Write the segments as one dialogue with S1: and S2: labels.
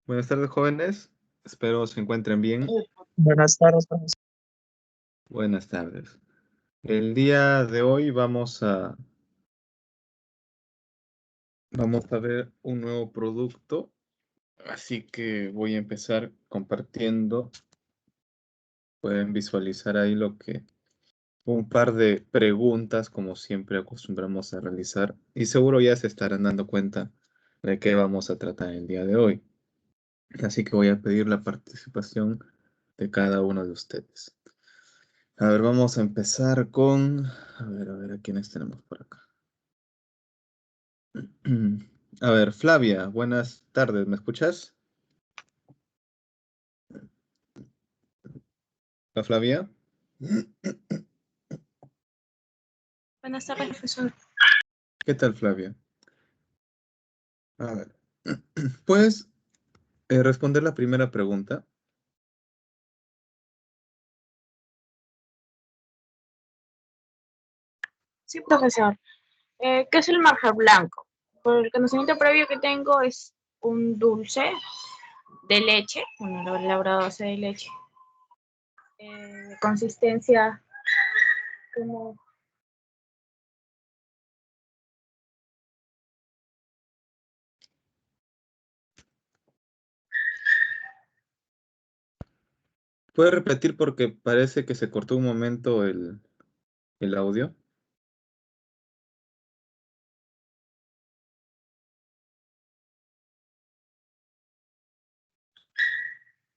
S1: Buenas tardes, jóvenes. Espero se encuentren bien.
S2: Buenas tardes, profesor.
S1: Buenas tardes. El día de hoy vamos a ver un nuevo producto, así que voy a empezar compartiendo. Pueden visualizar ahí un par de preguntas, como siempre acostumbramos a realizar, y seguro ya se estarán dando cuenta de qué vamos a tratar el día de hoy. Así que voy a pedir la participación de cada uno de ustedes. A ver, vamos a empezar con... a ver, ¿a quiénes tenemos por acá? A ver, Flavia, buenas tardes, ¿me escuchas? ¿La Flavia?
S3: Buenas tardes, profesor.
S1: ¿Qué tal, Flavia? A ver, ¿puedes responder la primera pregunta?
S3: Sí, profesor. ¿Qué es el manjar blanco? Por el conocimiento previo que tengo, es un dulce de leche, bueno, elaborado a base de leche, de consistencia como...
S1: ¿Puedes repetir porque parece que se cortó un momento el audio?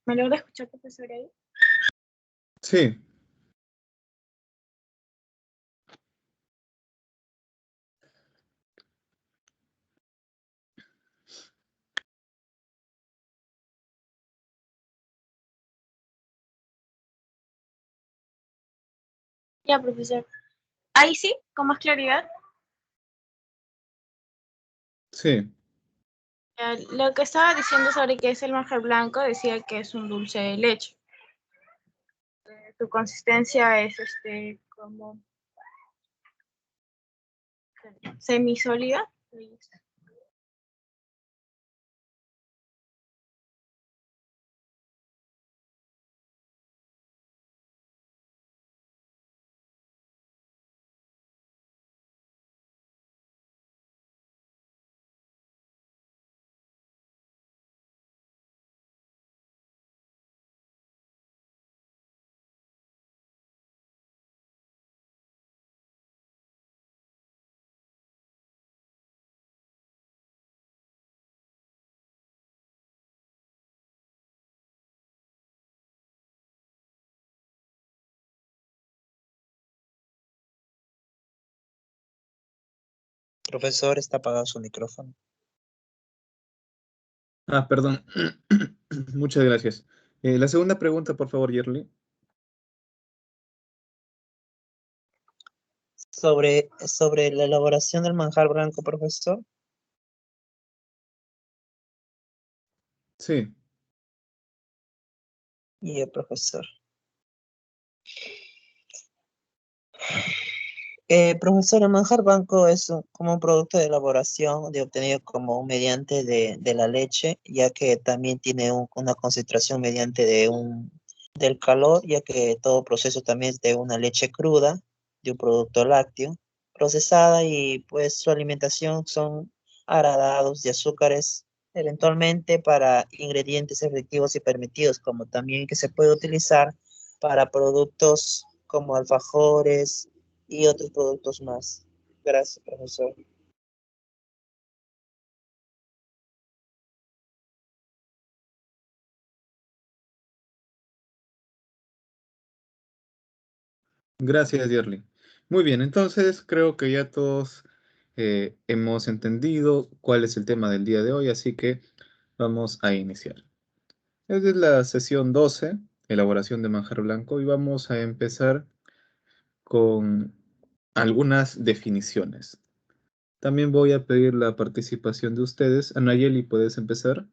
S3: ¿Me logra escuchar, profesor, ahí?
S1: Sí.
S3: Ya, profesor. Ahí sí, con más claridad.
S1: Sí.
S3: Lo que estaba diciendo sobre qué es el manjar blanco, decía que es un dulce de leche. Su consistencia es como semisólida.
S2: Profesor, está apagado su micrófono.
S1: Ah, perdón. Muchas gracias. La segunda pregunta, por favor, Yerli.
S2: Sobre la elaboración del manjar blanco, profesor.
S1: Sí.
S2: Y el profesor. Profesor, el manjar blanco es como un producto de elaboración obtenido como mediante de la leche, ya que también tiene una concentración mediante del calor, ya que todo proceso también es de una leche cruda, de un producto lácteo, procesada, y pues su alimentación son agradados de azúcares, eventualmente para ingredientes efectivos y permitidos, como también que se puede utilizar para productos como alfajores y otros productos más. Gracias, profesor.
S1: Gracias, Yerli. Muy bien, entonces creo que ya todos hemos entendido cuál es el tema del día de hoy, así que vamos a iniciar. Esta es la sesión 12, elaboración de manjar blanco, y vamos a empezar con algunas definiciones. También voy a pedir la participación de ustedes. Anayeli, ¿puedes empezar?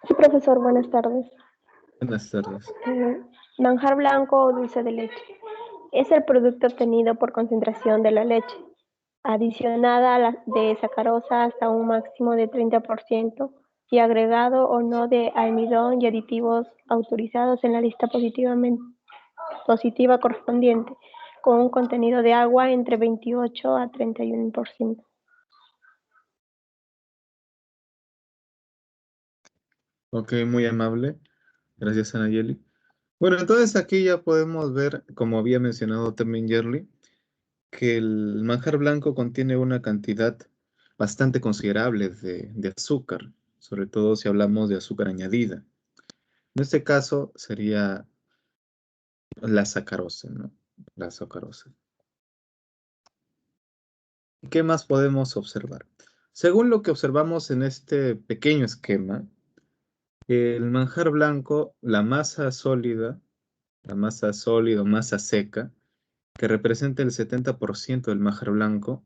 S4: Sí, profesor, buenas tardes.
S1: Buenas tardes.
S4: Manjar blanco o dulce de leche. Es el producto obtenido por concentración de la leche, adicionada a la de sacarosa hasta un máximo de 30% y agregado o no de almidón y aditivos autorizados en la lista positiva correspondiente, con un contenido de agua entre 28 a 31%.
S1: Ok, muy amable. Gracias, Anayeli. Bueno, entonces aquí ya podemos ver, como había mencionado también Yerly, que el manjar blanco contiene una cantidad bastante considerable de azúcar, sobre todo si hablamos de azúcar añadida. En este caso sería la sacarosa, ¿no? La sacarosa. ¿Qué más podemos observar? Según lo que observamos en este pequeño esquema, el manjar blanco, la masa sólida, masa seca, que representa el 70% del manjar blanco,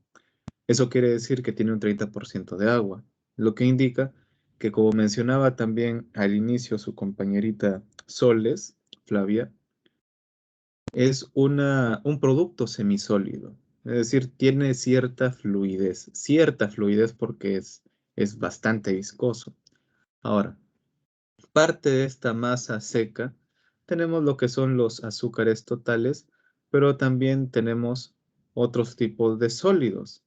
S1: eso quiere decir que tiene un 30% de agua, lo que indica que, como mencionaba también al inicio su compañerita Soles, Flavia, es un producto semisólido, es decir, tiene cierta fluidez porque es bastante viscoso. Ahora, parte de esta masa seca tenemos lo que son los azúcares totales, pero también tenemos otros tipos de sólidos,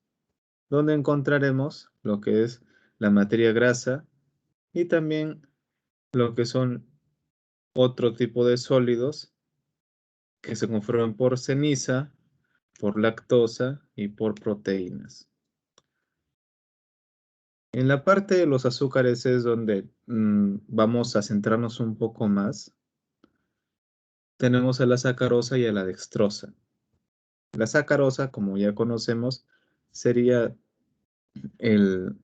S1: donde encontraremos lo que es la materia grasa y también lo que son otro tipo de sólidos que se conforman por ceniza, por lactosa y por proteínas. En la parte de los azúcares es donde vamos a centrarnos un poco más. Tenemos a la sacarosa y a la dextrosa. La sacarosa, como ya conocemos, sería el,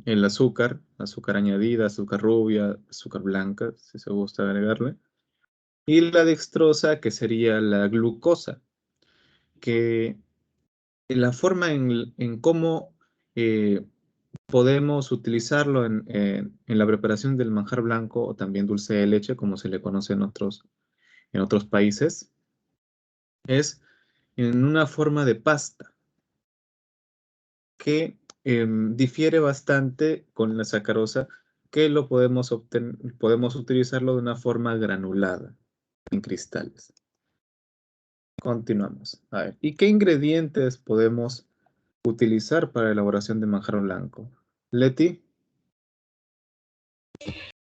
S1: el azúcar añadida, azúcar rubia, azúcar blanca, si se gusta agregarle. Y la dextrosa, que sería la glucosa, que la forma en cómo podemos utilizarlo en la preparación del manjar blanco o también dulce de leche, como se le conoce en otros países, es en una forma de pasta que difiere bastante con la sacarosa, que lo podemos utilizarlo de una forma granulada en cristales. Continuamos. A ver, ¿y qué ingredientes podemos utilizar para la elaboración de manjar blanco? Leti,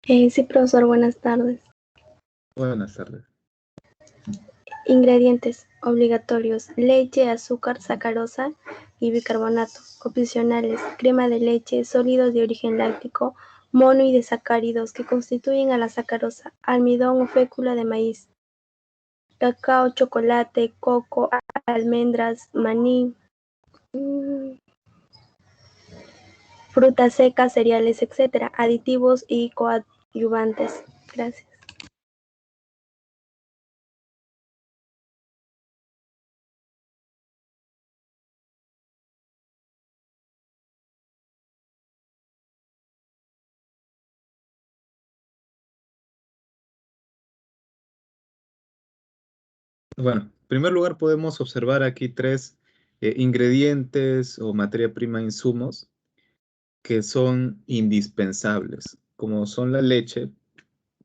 S4: Sí, profesor, buenas tardes.
S1: buenas tardes.
S4: Ingredientes obligatorios: leche, azúcar, sacarosa y bicarbonato. Opcionales: crema de leche, sólidos de origen láctico, mono y desacáridos que constituyen a la sacarosa, almidón o fécula de maíz, cacao, chocolate, coco, almendras, maní, frutas secas, cereales, etc., aditivos y coadyuvantes. Gracias.
S1: Bueno, en primer lugar podemos observar aquí tres ingredientes o materia prima insumos que son indispensables, como son la leche,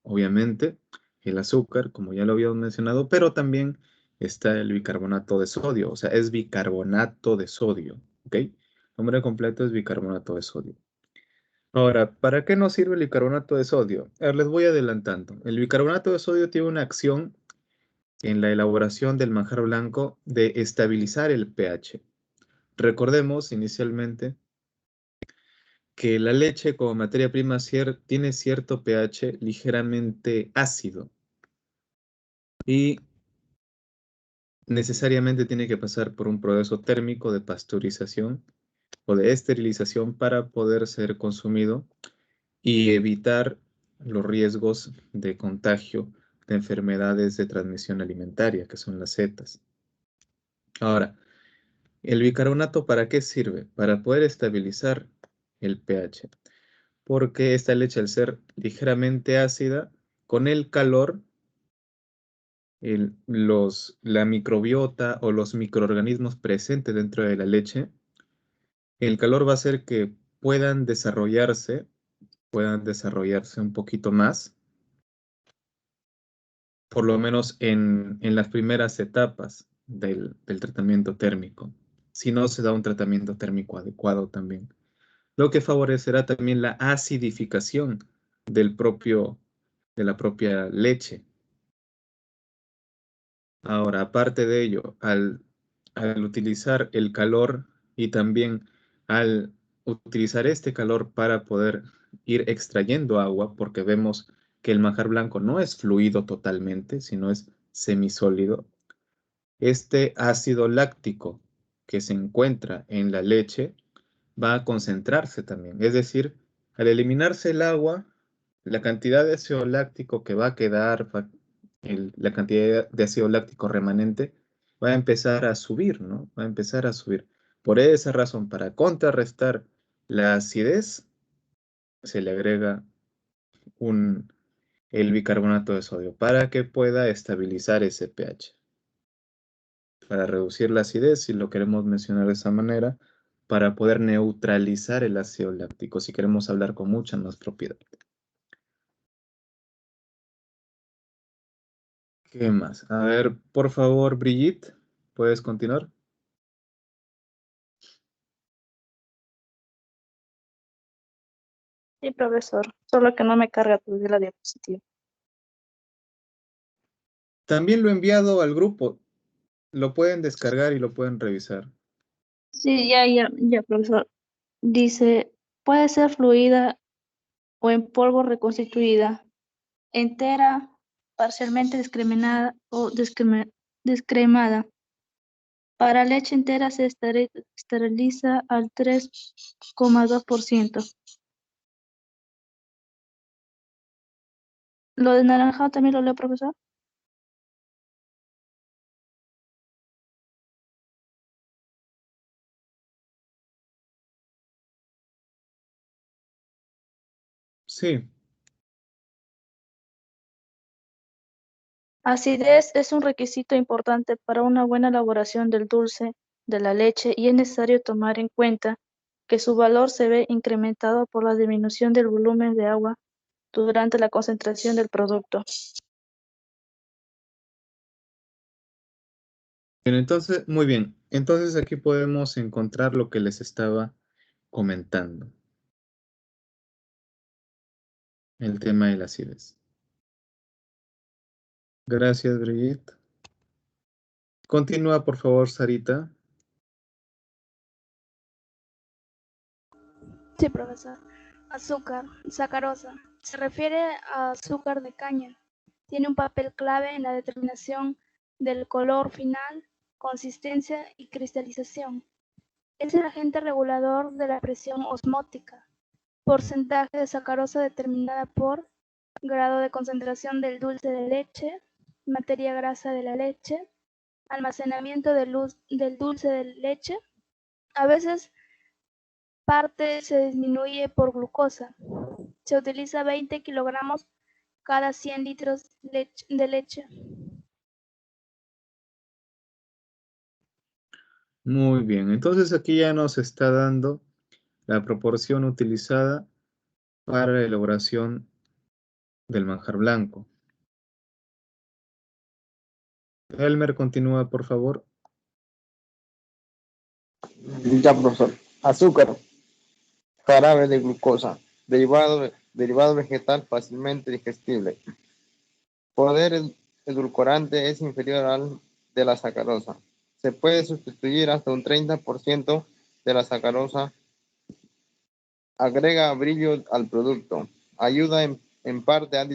S1: obviamente, el azúcar, como ya lo habíamos mencionado, pero también está el bicarbonato de sodio, o sea, es bicarbonato de sodio, ¿ok? El nombre completo es bicarbonato de sodio. Ahora, ¿para qué nos sirve el bicarbonato de sodio? A ver, les voy adelantando. El bicarbonato de sodio tiene una acción en la elaboración del manjar blanco de estabilizar el pH. Recordemos inicialmente que la leche como materia prima tiene cierto pH ligeramente ácido y necesariamente tiene que pasar por un proceso térmico de pasteurización o de esterilización para poder ser consumido y evitar los riesgos de contagio de enfermedades de transmisión alimentaria, que son las setas. Ahora, ¿el bicarbonato para qué sirve? Para poder estabilizar el pH, porque esta leche, al ser ligeramente ácida, con el calor la microbiota o los microorganismos presentes dentro de la leche, el calor va a hacer que puedan desarrollarse un poquito más, por lo menos en las primeras etapas del tratamiento térmico, si no se da un tratamiento térmico adecuado también, lo que favorecerá también la acidificación de la propia leche. Ahora, aparte de ello, al utilizar el calor y también al utilizar este calor para poder ir extrayendo agua, porque vemos que el manjar blanco no es fluido totalmente, sino es semisólido, este ácido láctico que se encuentra en la leche va a concentrarse también. Es decir, al eliminarse el agua, la cantidad de ácido láctico que va a quedar, la cantidad de ácido láctico remanente, va a empezar a subir, ¿no? Va a empezar a subir. Por esa razón, para contrarrestar la acidez, se le agrega el bicarbonato de sodio para que pueda estabilizar ese pH. Para reducir la acidez, si lo queremos mencionar de esa manera, para poder neutralizar el ácido láctico, si queremos hablar con mucha más propiedad. ¿Qué más? A ver, por favor, Brigitte, ¿puedes continuar?
S5: Sí, profesor, solo que no me carga todavía la diapositiva.
S1: También lo he enviado al grupo. Lo pueden descargar y lo pueden revisar.
S5: Sí, ya, profesor. Dice, puede ser fluida o en polvo reconstituida, entera, parcialmente descremenada o descremada. Para leche entera se esteriliza al 3,2%. ¿Lo de naranjado también lo leo, profesor?
S1: Sí,
S5: Acidez es un requisito importante para una buena elaboración del dulce de la leche y es necesario tomar en cuenta que su valor se ve incrementado por la disminución del volumen de agua durante la concentración del producto.
S1: bien, entonces, muy bien. Entonces aquí podemos encontrar lo que les estaba comentando. El tema de la acidez. Gracias, Brigitte. Continúa, por favor, Sarita.
S4: Sí, profesor. Azúcar, sacarosa. Se refiere a azúcar de caña. Tiene un papel clave en la determinación del color final, consistencia y cristalización. Es el agente regulador de la presión osmótica. Porcentaje de sacarosa determinada por grado de concentración del dulce de leche, materia grasa de la leche, almacenamiento del dulce de leche. A veces parte se disminuye por glucosa. Se utiliza 20 kilogramos cada 100 litros de leche.
S1: Muy bien. Entonces aquí ya nos está dando la proporción utilizada para la elaboración del manjar blanco. Elmer, continúa, por favor.
S6: Ya, profesor. Azúcar, jarabe de glucosa, derivado vegetal fácilmente digestible. Poder edulcorante es inferior al de la sacarosa. Se puede sustituir hasta un 30% de la sacarosa. Agrega brillo al producto. Ayuda en parte a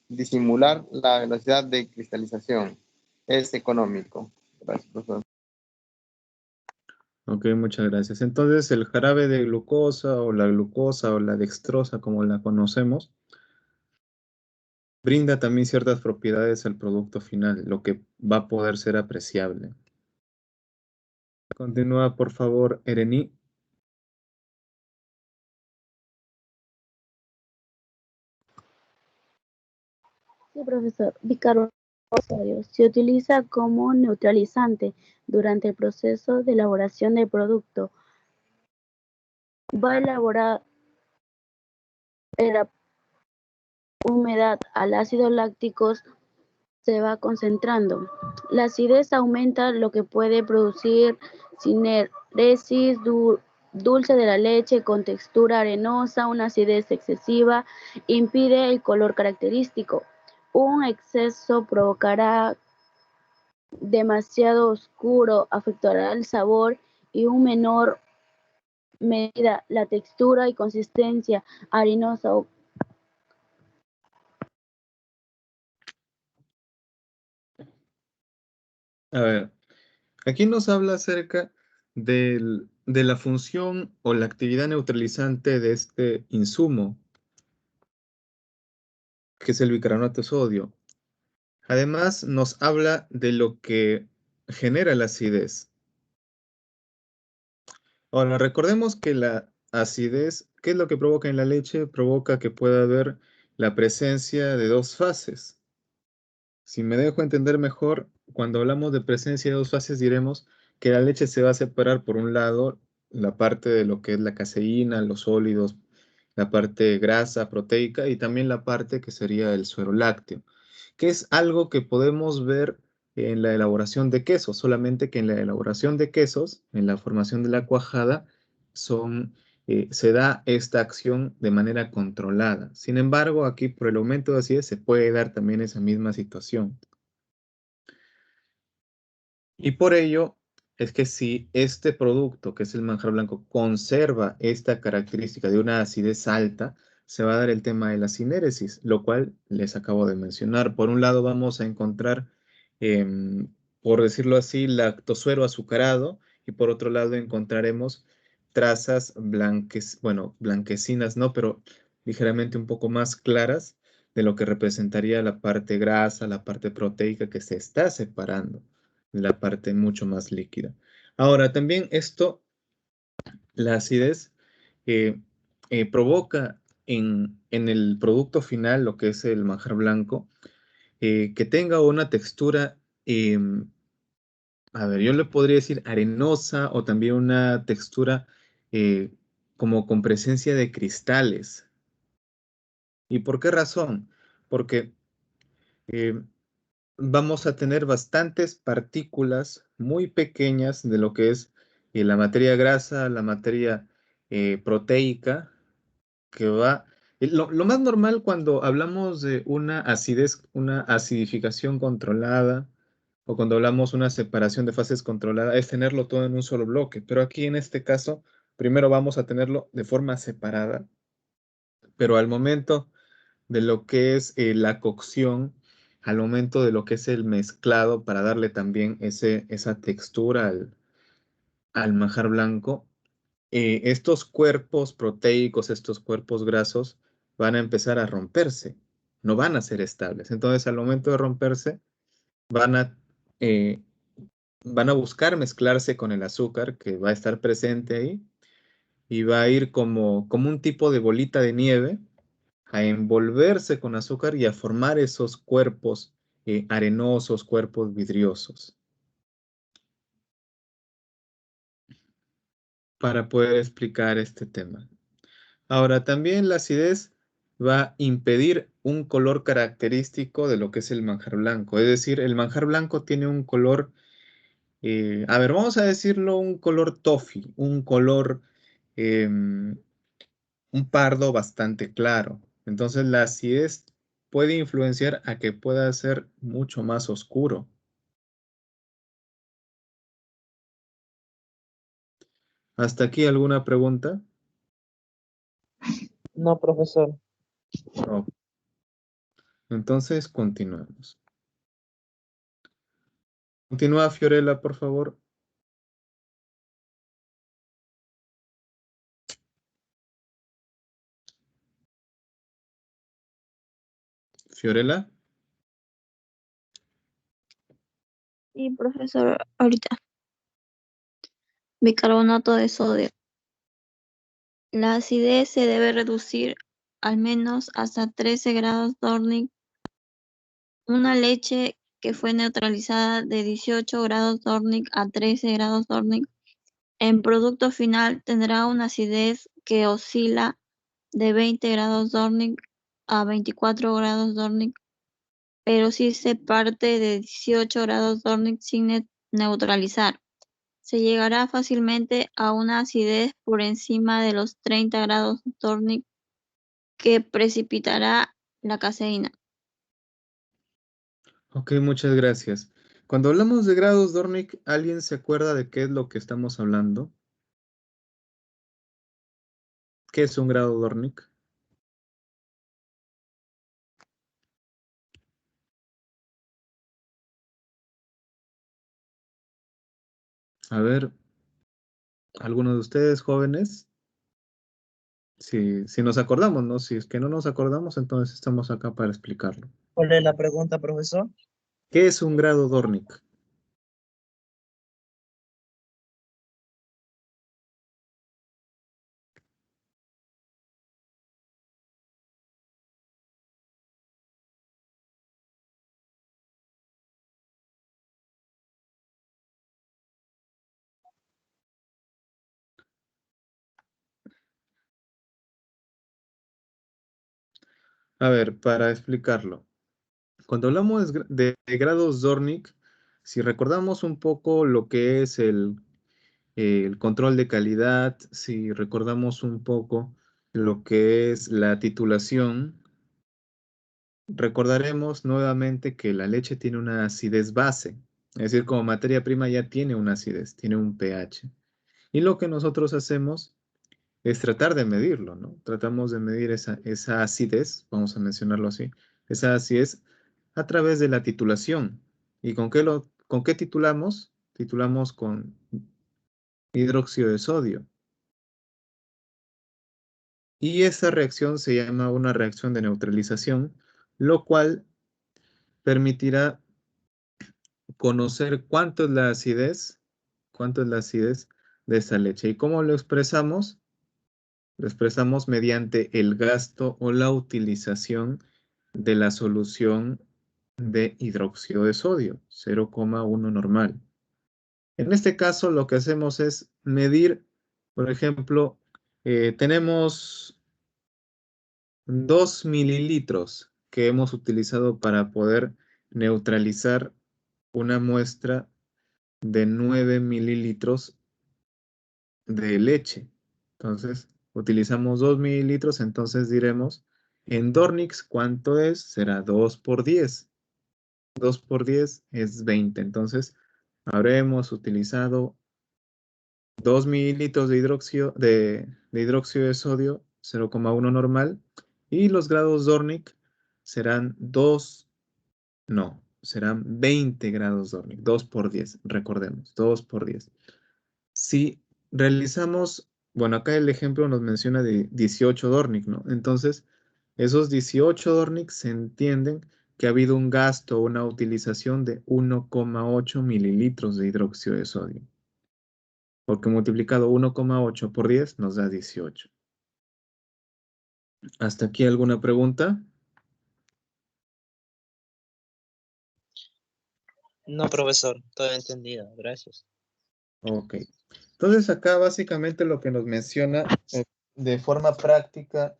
S6: disimular la velocidad de cristalización. Es económico. Gracias, profesor.
S1: Ok, muchas gracias. Entonces, el jarabe de glucosa o la dextrosa, como la conocemos, brinda también ciertas propiedades al producto final, lo que va a poder ser apreciable. Continúa, por favor, Erení.
S4: Sí, profesor. Bicarbonato Se utiliza como neutralizante durante el proceso de elaboración del producto. Va a elaborar la humedad al ácido láctico se va concentrando. La acidez aumenta lo que puede producir sineresis, dulce de la leche con textura arenosa, una acidez excesiva, impide el color característico. Un exceso provocará demasiado oscuro, afectará el sabor y un menor medida la textura y consistencia harinosa.
S1: A ver, aquí nos habla acerca de la función o la actividad neutralizante de este insumo, que es el bicarbonato de sodio. Además, nos habla de lo que genera la acidez. Ahora, recordemos que la acidez, ¿qué es lo que provoca en la leche? Provoca que pueda haber la presencia de dos fases. Si me dejo entender mejor, cuando hablamos de presencia de dos fases, diremos que la leche se va a separar por un lado la parte de lo que es la caseína, los sólidos, la parte grasa, proteica y también la parte que sería el suero lácteo, que es algo que podemos ver en la elaboración de quesos, solamente que en la elaboración de quesos, en la formación de la cuajada, se da esta acción de manera controlada. Sin embargo, aquí por el aumento de acidez se puede dar también esa misma situación. Y por ello es que si este producto, que es el manjar blanco, conserva esta característica de una acidez alta, se va a dar el tema de la sinéresis, lo cual les acabo de mencionar. Por un lado vamos a encontrar, por decirlo así, lactosuero azucarado y por otro lado encontraremos trazas blanquecinas, no, pero ligeramente un poco más claras de lo que representaría la parte grasa, la parte proteica que se está separando, la parte mucho más líquida. Ahora, también la acidez, eh, provoca en el producto final, lo que es el manjar blanco, que tenga una textura, a ver, yo le podría decir arenosa o también una textura eh, como con presencia de cristales. ¿Y por qué razón? Porque eh, vamos a tener bastantes partículas muy pequeñas de lo que es la materia grasa, la materia proteica, que va... lo más normal cuando hablamos de una acidez, una acidificación controlada, o cuando hablamos una separación de fases controlada, es tenerlo todo en un solo bloque. Pero aquí en este caso, primero vamos a tenerlo de forma separada, pero al momento de lo que es la cocción, al momento de lo que es el mezclado para darle también esa textura al manjar blanco, estos cuerpos proteicos, estos cuerpos grasos van a empezar a romperse, no van a ser estables. Entonces, al momento de romperse, van a, eh, van a buscar mezclarse con el azúcar que va a estar presente ahí y va a ir como un tipo de bolita de nieve a envolverse con azúcar y a formar esos cuerpos arenosos, cuerpos vidriosos, para poder explicar este tema. Ahora, también la acidez va a impedir un color característico de lo que es el manjar blanco. Es decir, el manjar blanco tiene un color, a ver, vamos a decirlo, un color toffee, un color, un pardo bastante claro. Entonces, la acidez puede influenciar a que pueda ser mucho más oscuro. ¿Hasta aquí alguna pregunta?
S2: No, profesor.
S1: No. Entonces, continuamos. Continúa, Fiorella, por favor. Fiorella.
S5: Y profesor, ahorita, bicarbonato de sodio. La acidez se debe reducir al menos hasta 13 grados Dornick. Una leche
S7: que fue neutralizada de 18 grados Dörnig a 13 grados Dörnig, en producto final tendrá una acidez que oscila de 20 grados Dörnig a 24 grados Dörnig, pero si se parte de 18 grados Dörnig sin neutralizar, se llegará fácilmente a una acidez por encima de los 30 grados Dörnig que precipitará la caseína.
S1: Ok, muchas gracias. Cuando hablamos de grados Dörnig, ¿alguien se acuerda de qué es lo que estamos hablando? ¿Qué es un grado Dörnig? A ver, ¿alguno de ustedes jóvenes? Si nos acordamos, ¿no? Si es que no nos acordamos, entonces estamos acá para explicarlo.
S2: ¿Cuál es la pregunta, profesor?
S1: ¿Qué es un grado Dörnig? A ver, para explicarlo. Cuando hablamos de grados Dörnig, si recordamos un poco lo que es el control de calidad, si recordamos un poco lo que es la titulación, recordaremos nuevamente que la leche tiene una acidez base, es decir, como materia prima ya tiene una acidez, tiene un pH. Y lo que nosotros hacemos es tratar de medirlo, ¿no? Tratamos de medir esa acidez, vamos a mencionarlo así, esa acidez a través de la titulación. ¿Y con qué titulamos? Titulamos con hidróxido de sodio. Y esa reacción se llama una reacción de neutralización, lo cual permitirá conocer cuánto es la acidez de esa leche. ¿Y cómo lo expresamos? Lo expresamos mediante el gasto o la utilización de la solución de hidróxido de sodio, 0,1 normal. En este caso, lo que hacemos es medir, por ejemplo, tenemos 2 mililitros que hemos utilizado para poder neutralizar una muestra de 9 mililitros de leche. Entonces, utilizamos 2 mililitros, entonces diremos, en Dornix, ¿cuánto es? Será 2 por 10. 2 por 10 es 20. Entonces, habremos utilizado 2 mililitros de hidróxido de sodio, 0,1 normal, y los grados Dornick serán 2, no, serán 20 grados Dornick, 2 por 10, recordemos, 2 por 10. Si realizamos, bueno, acá el ejemplo nos menciona de 18 Dornick, ¿no? Entonces, esos 18 Dornick se entienden que ha habido un gasto o una utilización de 1,8 mililitros de hidróxido de sodio, porque multiplicado 1,8 por 10 nos da 18. ¿Hasta aquí alguna pregunta?
S2: No, profesor, todo entendido, gracias.
S1: Ok. Entonces acá básicamente lo que nos menciona de forma práctica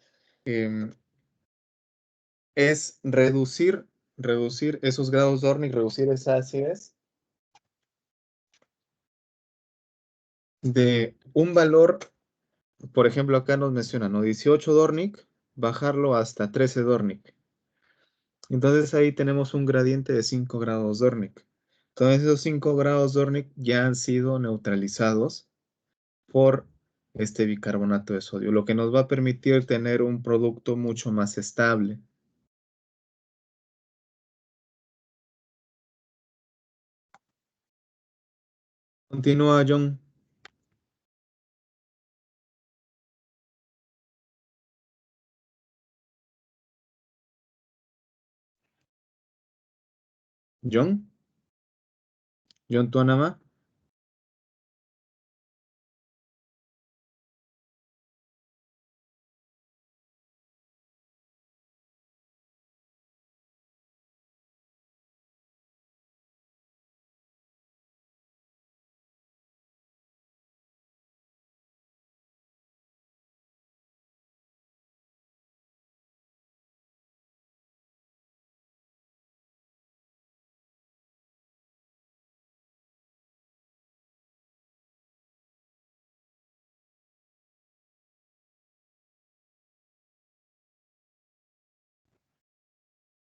S1: es reducir esos grados Dornick, reducir esa acidez de un valor, por ejemplo, acá nos menciona, ¿no? 18 Dornick, bajarlo hasta 13 Dornick. Entonces ahí tenemos un gradiente de 5 grados Dornick. Entonces esos 5 grados Dornick ya han sido neutralizados por este bicarbonato de sodio, lo que nos va a permitir tener un producto mucho más estable. Continúa, John. John. John Tuanama.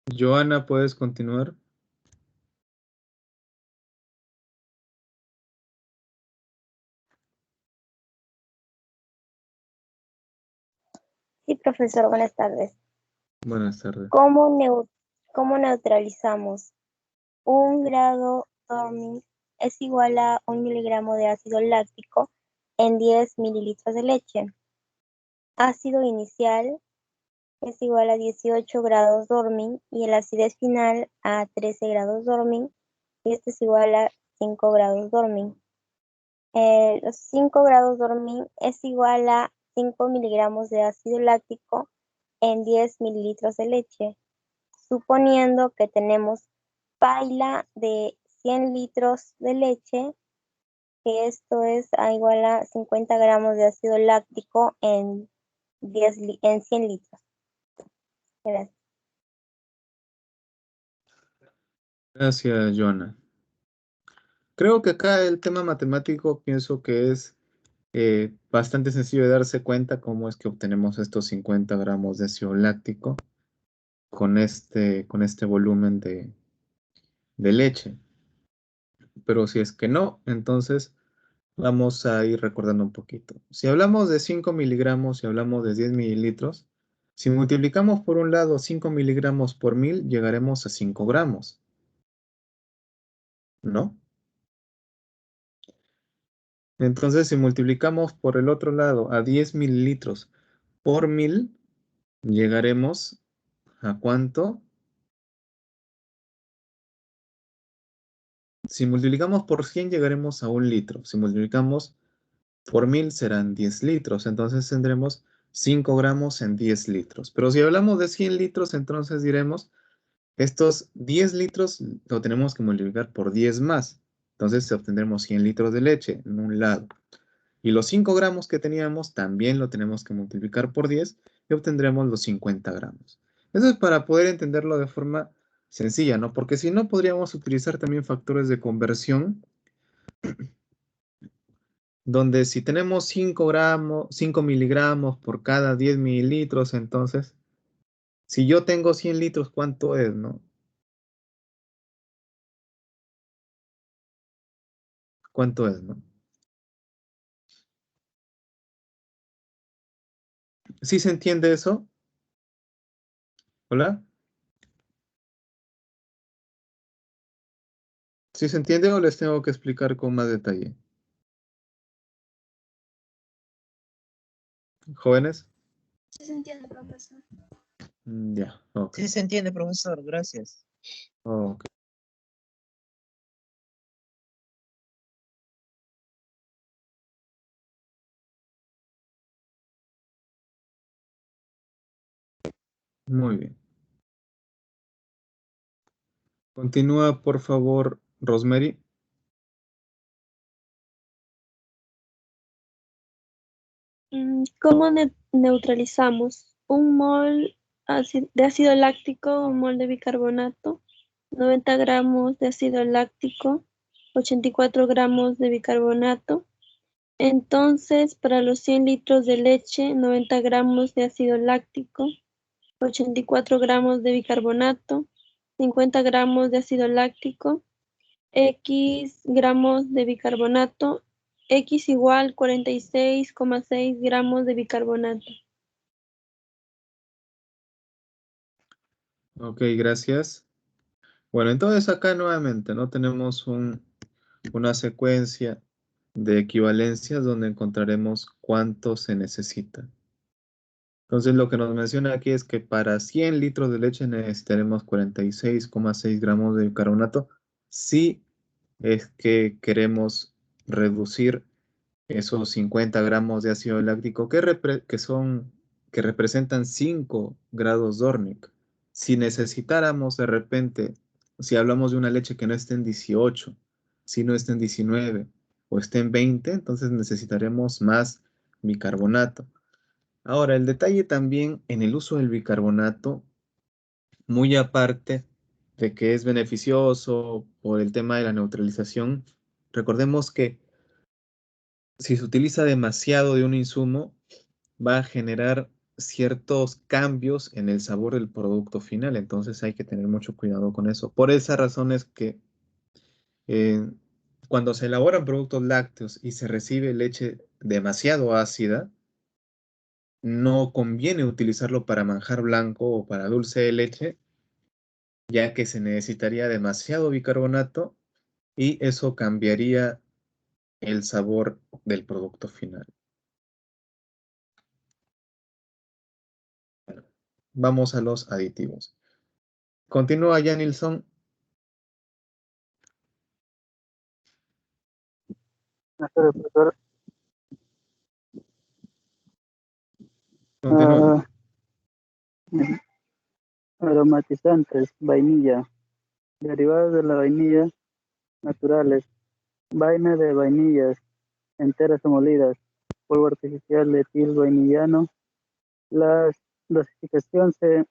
S1: Joana, ¿puedes continuar?
S8: Sí, profesor, buenas tardes.
S1: Buenas tardes.
S8: ¿Cómo neutralizamos? 1 grado Dormin es igual a 1 miligramo de ácido láctico en 10 mililitros de leche. Ácido inicial es igual a 18 grados Dormin y la acidez final a 13 grados Dormin y esto es igual a 5 grados Dormin. Los 5 grados Dormin es igual a 5 miligramos de ácido láctico en 10 mililitros de leche, suponiendo que tenemos paila de 100 litros de leche, que esto es igual a 50 gramos de ácido láctico en 100 litros. Gracias.
S1: Gracias, Joana. Creo que acá el tema matemático pienso que es bastante sencillo de darse cuenta cómo es que obtenemos estos 50 gramos de ácido láctico con este volumen de leche. Pero si es que no, entonces vamos a ir recordando un poquito. Si hablamos de 5 miligramos y hablamos de 10 mililitros, si multiplicamos por un lado 5 miligramos por 1000, llegaremos a 5 gramos, ¿no? Entonces, si multiplicamos por el otro lado a 10 mililitros por 1000, llegaremos ¿a cuánto? Si multiplicamos por 100, llegaremos a 1 litro. Si multiplicamos por 1000, serán 10 litros. Entonces tendremos 5 gramos en 10 litros. Pero si hablamos de 100 litros, entonces diremos, estos 10 litros lo tenemos que multiplicar por 10 más. Entonces obtendremos 100 litros de leche en un lado. Y los 5 gramos que teníamos también lo tenemos que multiplicar por 10 y obtendremos los 50 gramos. Eso es para poder entenderlo de forma sencilla, ¿no? Porque si no, podríamos utilizar también factores de conversión, donde si tenemos 5 miligramos por cada 10 mililitros, entonces, si yo tengo 100 litros, ¿cuánto es, no? ¿Cuánto es, no? ¿Sí se entiende eso? ¿Hola? ¿Sí se entiende o les tengo que explicar con más detalle? ¿Jóvenes?
S4: Sí se entiende, profesor.
S1: Ya, ok.
S2: Sí se entiende, profesor, gracias.
S1: Ok. Muy bien. Continúa, por favor, Rosemary.
S4: ¿Cómo neutralizamos? 1 mol de ácido láctico, 1 mol de bicarbonato, 90 gramos de ácido láctico, 84 gramos de bicarbonato. Entonces, para los 100 litros de leche, 90 gramos de ácido láctico, 84 gramos de bicarbonato, 50 gramos de ácido láctico, X gramos de bicarbonato, X igual 46,6 gramos de bicarbonato.
S1: Ok, gracias. Bueno, entonces acá nuevamente, ¿no? Tenemos una secuencia de equivalencias donde encontraremos cuánto se necesita. Entonces lo que nos menciona aquí es que para 100 litros de leche necesitaremos 46,6 gramos de bicarbonato si es que queremos reducir esos 50 gramos de ácido láctico que representan 5 grados Dornick. Si necesitáramos de repente, si hablamos de una leche que no esté en 18, si no esté en 19 o esté en 20, entonces necesitaremos más bicarbonato. Ahora, el detalle también en el uso del bicarbonato, muy aparte de que es beneficioso por el tema de la neutralización, recordemos que si se utiliza demasiado de un insumo, va a generar ciertos cambios en el sabor del producto final, entonces hay que tener mucho cuidado con eso. Por esa razón es que cuando se elaboran productos lácteos y se recibe leche demasiado ácida, no conviene utilizarlo para manjar blanco o para dulce de leche, ya que se necesitaría demasiado bicarbonato y eso cambiaría el sabor del producto final. Bueno, vamos a los aditivos. Continúa ya, Nilsson.
S9: Profesor.
S1: Continúa.
S9: Aromatizantes, vainilla, derivados de la vainilla, naturales, vaina de vainillas, enteras o molidas, polvo artificial de etil vainillano. La dosificación se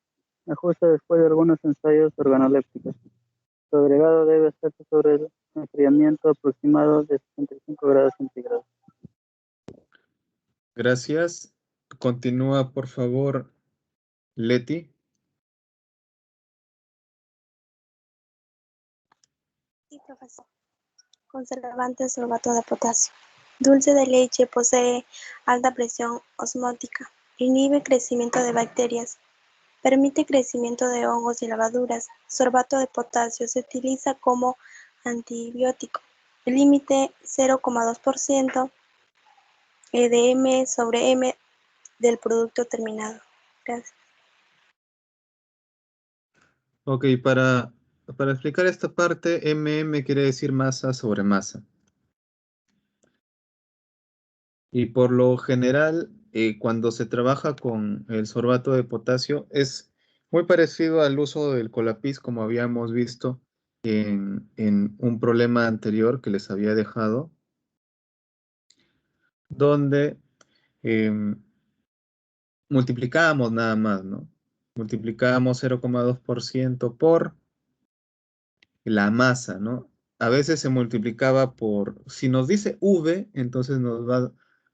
S9: ajusta después de algunos ensayos organolépticos. Su agregado debe hacerse sobre el enfriamiento aproximado de 65 grados centígrados.
S1: Gracias. Continúa, por favor, Leti.
S8: Sí, profesor. Conservante sorbato de potasio. Dulce de leche posee alta presión osmótica. Inhibe crecimiento de bacterias. Permite crecimiento de hongos y levaduras. Sorbato de potasio se utiliza como antibiótico. El límite 0,2% de M sobre M del producto terminado. Gracias.
S1: Ok, para explicar esta parte, MM quiere decir masa sobre masa. Y por lo general, cuando se trabaja con el sorbato de potasio, es muy parecido al uso del Colapis, como habíamos visto en un problema anterior que les había dejado, donde multiplicábamos nada más, ¿no? Multiplicábamos 0,2% por la masa, ¿no? A veces se multiplicaba por, si nos dice V, entonces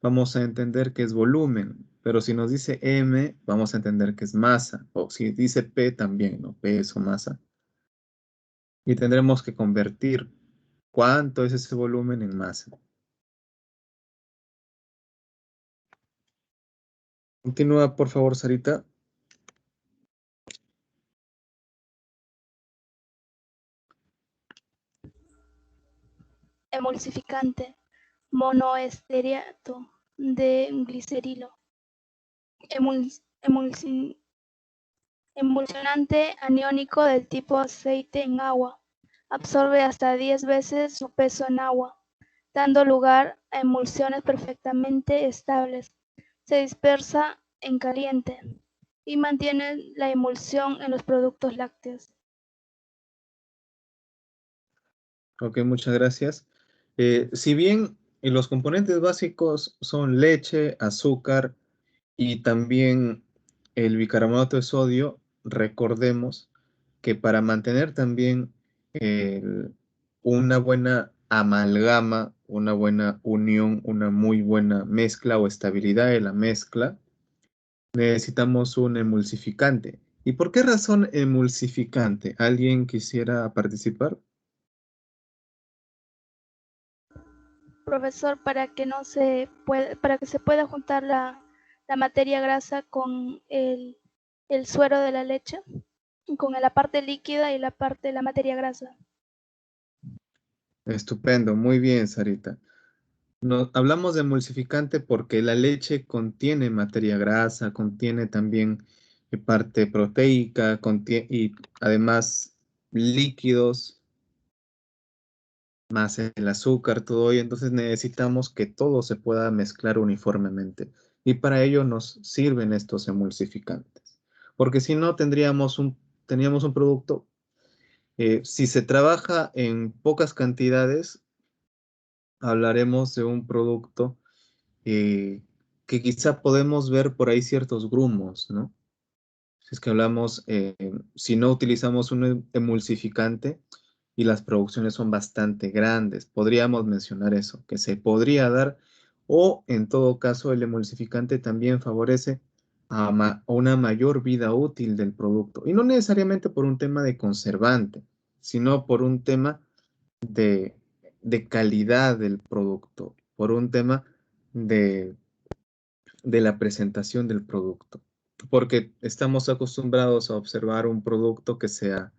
S1: vamos a entender que es volumen, pero si nos dice M, vamos a entender que es masa, o si dice P también, ¿no? Peso, masa. Y tendremos que convertir cuánto es ese volumen en masa. Continúa, por favor, Sarita.
S4: Emulsificante, monoestearato de glicerilo. Emulsionante aniónico del tipo aceite en agua. Absorbe hasta 10 veces su peso en agua, dando lugar a emulsiones perfectamente estables. Se dispersa en caliente y mantiene la emulsión en los productos lácteos.
S1: Ok, muchas gracias. Si bien los componentes básicos son leche, azúcar y también el bicarbonato de sodio, recordemos que para mantener también una buena amalgama, una buena unión, una muy buena mezcla o estabilidad de la mezcla, necesitamos un emulsificante. ¿Y por qué razón emulsificante? ¿Alguien quisiera participar?
S4: Profesor, para que se pueda juntar la materia grasa con el suero de la leche, con la parte líquida y la materia grasa.
S1: Estupendo, muy bien, Sarita. Hablamos de emulsificante porque la leche contiene materia grasa, contiene también parte proteica, y además líquidos, más el azúcar, todo ello. Entonces necesitamos que todo se pueda mezclar uniformemente. Y para ello nos sirven estos emulsificantes. Porque si no, teníamos un producto, si se trabaja en pocas cantidades, hablaremos de un producto que quizá podemos ver por ahí ciertos grumos, ¿no? Si es que hablamos, si no utilizamos un emulsificante y las producciones son bastante grandes, podríamos mencionar eso, que se podría dar, o en todo caso el emulsificante también favorece a una mayor vida útil del producto. Y no necesariamente por un tema de conservante, sino por un tema de, de calidad del producto, por un tema de la presentación del producto. Porque estamos acostumbrados a observar un producto que sea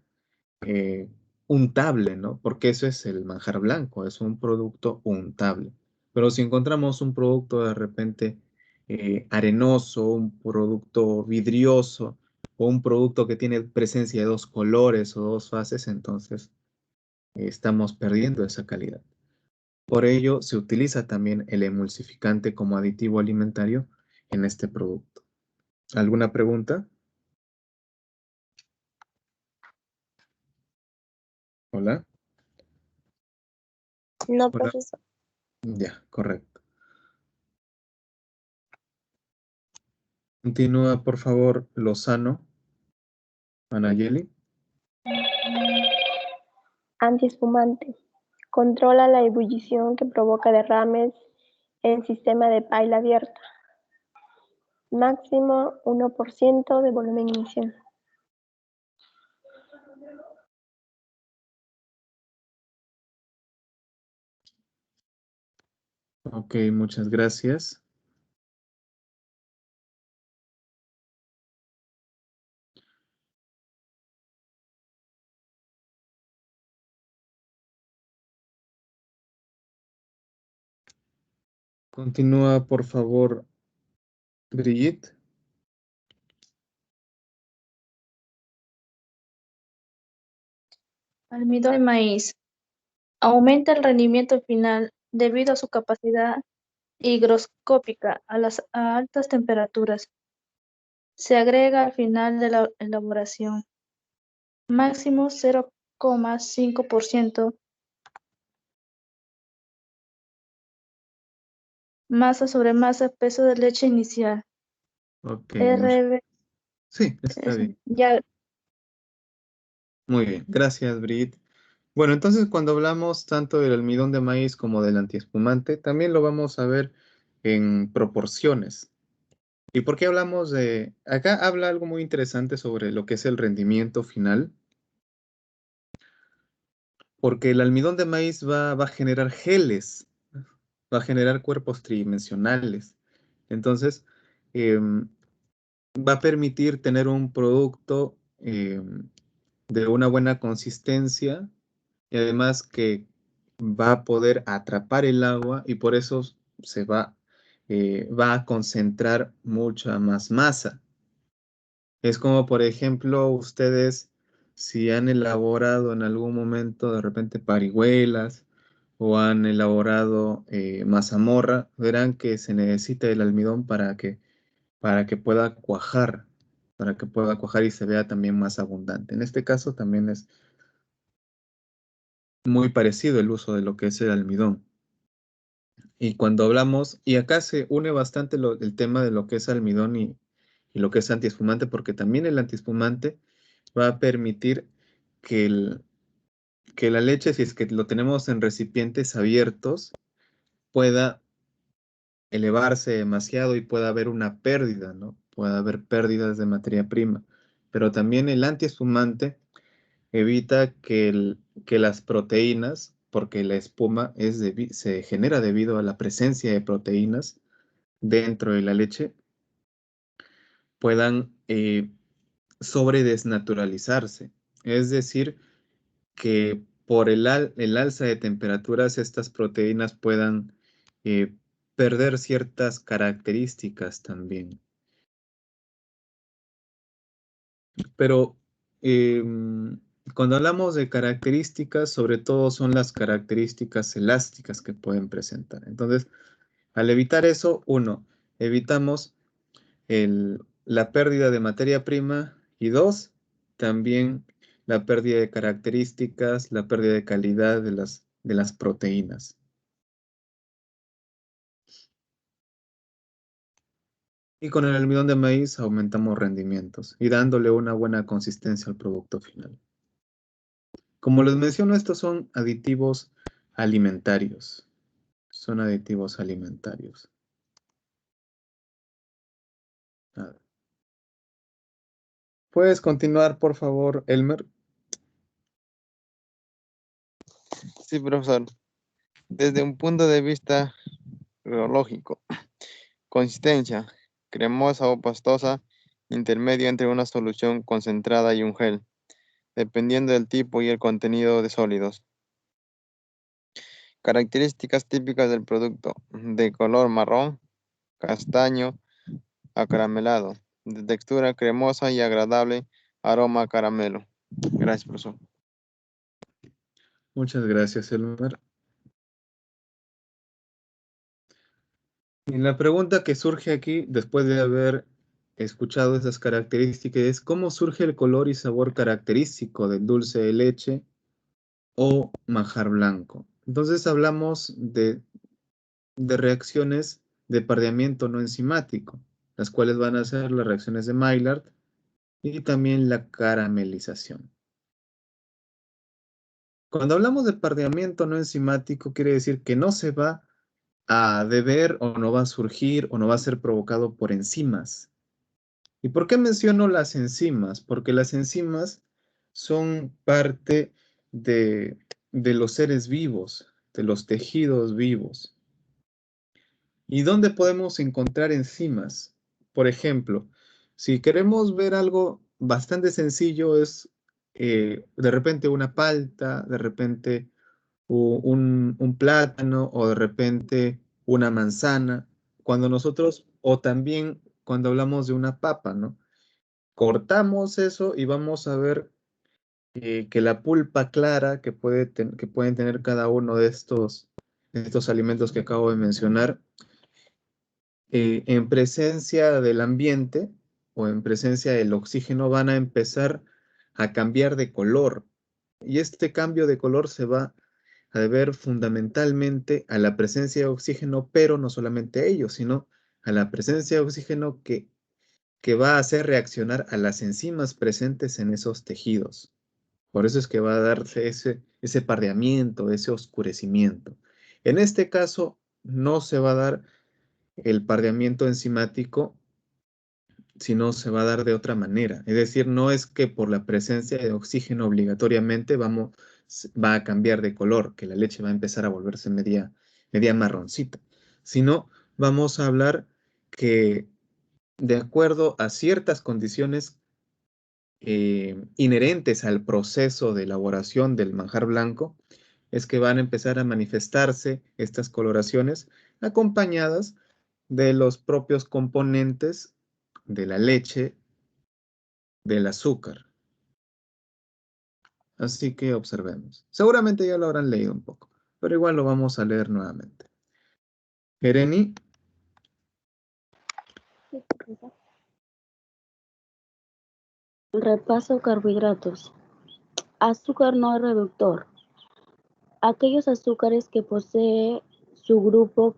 S1: untable, ¿no? Porque eso es el manjar blanco, es un producto untable. Pero si encontramos un producto de repente arenoso, un producto vidrioso o un producto que tiene presencia de dos colores o dos fases, entonces estamos perdiendo esa calidad. Por ello, se utiliza también el emulsificante como aditivo alimentario en este producto. ¿Alguna pregunta? Hola.
S8: No,
S1: Hola.
S8: profesor.
S1: Ya, correcto. Continúa, por favor, Lozano. Anayeli.
S10: Antiespumante. Controla la ebullición que provoca derrames en sistema de paila abierta. Máximo 1% de volumen inicial.
S1: Ok, muchas gracias. Continúa, por favor, Brigitte.
S5: Almidón de maíz. Aumenta el rendimiento final debido a su capacidad higroscópica a altas temperaturas. Se agrega al final de la elaboración. Máximo 0,5%. Masa sobre masa, peso de leche inicial.
S1: Ok,
S5: RB.
S1: sí, está bien.
S5: Ya.
S1: Muy bien, gracias, Brigitte. Bueno, entonces cuando hablamos tanto del almidón de maíz como del antiespumante, también lo vamos a ver en proporciones. ¿Y por qué hablamos de...? Acá habla algo muy interesante sobre lo que es el rendimiento final, porque el almidón de maíz va a generar geles, va a generar cuerpos tridimensionales. Entonces, va a permitir tener un producto de una buena consistencia y además que va a poder atrapar el agua y por eso se va a concentrar mucha más masa. Es como, por ejemplo, ustedes si han elaborado en algún momento de repente parihuelas o han elaborado mazamorra, verán que se necesita el almidón para que pueda cuajar, para que pueda cuajar y se vea también más abundante. En este caso también es muy parecido el uso de lo que es el almidón. Y cuando hablamos, y acá se une bastante el tema de lo que es almidón y lo que es antiespumante, porque también el antiespumante va a permitir que, que la leche, si es que lo tenemos en recipientes abiertos, pueda elevarse demasiado y pueda haber una pérdida, ¿no? Puede haber pérdidas de materia prima. Pero también el antiespumante evita que las proteínas, porque la espuma se genera debido a la presencia de proteínas dentro de la leche, puedan sobredesnaturalizarse. Es decir, que por el alza de temperaturas estas proteínas puedan eh, perder ciertas características también. Pero cuando hablamos de características, sobre todo son las características elásticas que pueden presentar. Entonces, al evitar eso, uno, evitamos la pérdida de materia prima y dos, también la pérdida de características, la pérdida de calidad de las proteínas. Y con el almidón de maíz aumentamos rendimientos y dándole una buena consistencia al producto final. Como les menciono, estos son aditivos alimentarios. Son aditivos alimentarios. ¿Puedes continuar, por favor, Elmer?
S6: Sí, profesor. Desde un punto de vista reológico, consistencia, cremosa o pastosa, intermedio entre una solución concentrada y un gel, dependiendo del tipo y el contenido de sólidos. Características típicas del producto: de color marrón, castaño, acaramelado, de textura cremosa y agradable, aroma a caramelo. Gracias, profesor.
S1: Muchas gracias, Elmer. Y la pregunta que surge aquí, después de haber escuchado esas características, es ¿cómo surge el color y sabor característico del dulce de leche o manjar blanco? Entonces hablamos de reacciones de pardeamiento no enzimático, las cuales van a ser las reacciones de Maillard y también la caramelización. Cuando hablamos de pardeamiento no enzimático, quiere decir que no se va a deber o no va a surgir o no va a ser provocado por enzimas. ¿Y por qué menciono las enzimas? Porque las enzimas son parte de los seres vivos, de los tejidos vivos. ¿Y dónde podemos encontrar enzimas? Por ejemplo, si queremos ver algo bastante sencillo, es de repente una palta, de repente un plátano o de repente una manzana. Cuando nosotros, o también cuando hablamos de una papa, ¿no? Cortamos eso y vamos a ver que la pulpa clara que pueden tener cada uno de estos alimentos que acabo de mencionar, en presencia del ambiente o en presencia del oxígeno van a empezar a cambiar de color. Y este cambio de color se va a deber fundamentalmente a la presencia de oxígeno, pero no solamente a ello, sino a la presencia de oxígeno que va a hacer reaccionar a las enzimas presentes en esos tejidos. Por eso es que va a darse ese pardeamiento, ese oscurecimiento. En este caso, no se va a dar el pardeamiento enzimático, sino se va a dar de otra manera. Es decir, no es que por la presencia de oxígeno obligatoriamente va a cambiar de color, que la leche va a empezar a volverse media marroncita, sino vamos a hablar que de acuerdo a ciertas condiciones inherentes al proceso de elaboración del manjar blanco, es que van a empezar a manifestarse estas coloraciones acompañadas de los propios componentes de la leche, del azúcar. Así que observemos. Seguramente ya lo habrán leído un poco, pero igual lo vamos a leer nuevamente. Jereni.
S11: Repaso carbohidratos. Azúcar no reductor. Aquellos azúcares que posee su grupo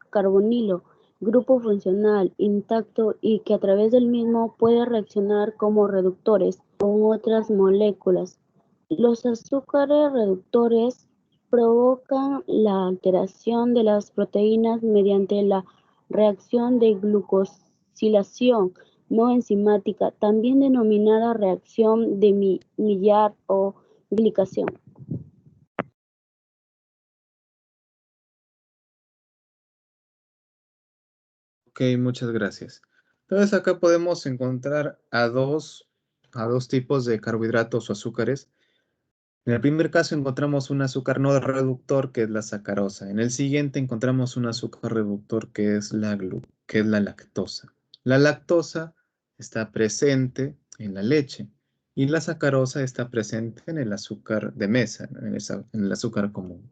S11: carbonilo, grupo funcional intacto y que a través del mismo puede reaccionar como reductores con otras moléculas. Los azúcares reductores provocan la alteración de las proteínas mediante la reacción de glucosilación no enzimática, también denominada reacción de Maillard o glicación.
S1: Ok, muchas gracias. Entonces acá podemos encontrar a dos tipos de carbohidratos o azúcares. En el primer caso encontramos un azúcar no reductor, que es la sacarosa. En el siguiente encontramos un azúcar reductor, que es que es la lactosa. La lactosa está presente en la leche y la sacarosa está presente en el azúcar de mesa, ¿no? En el azúcar común.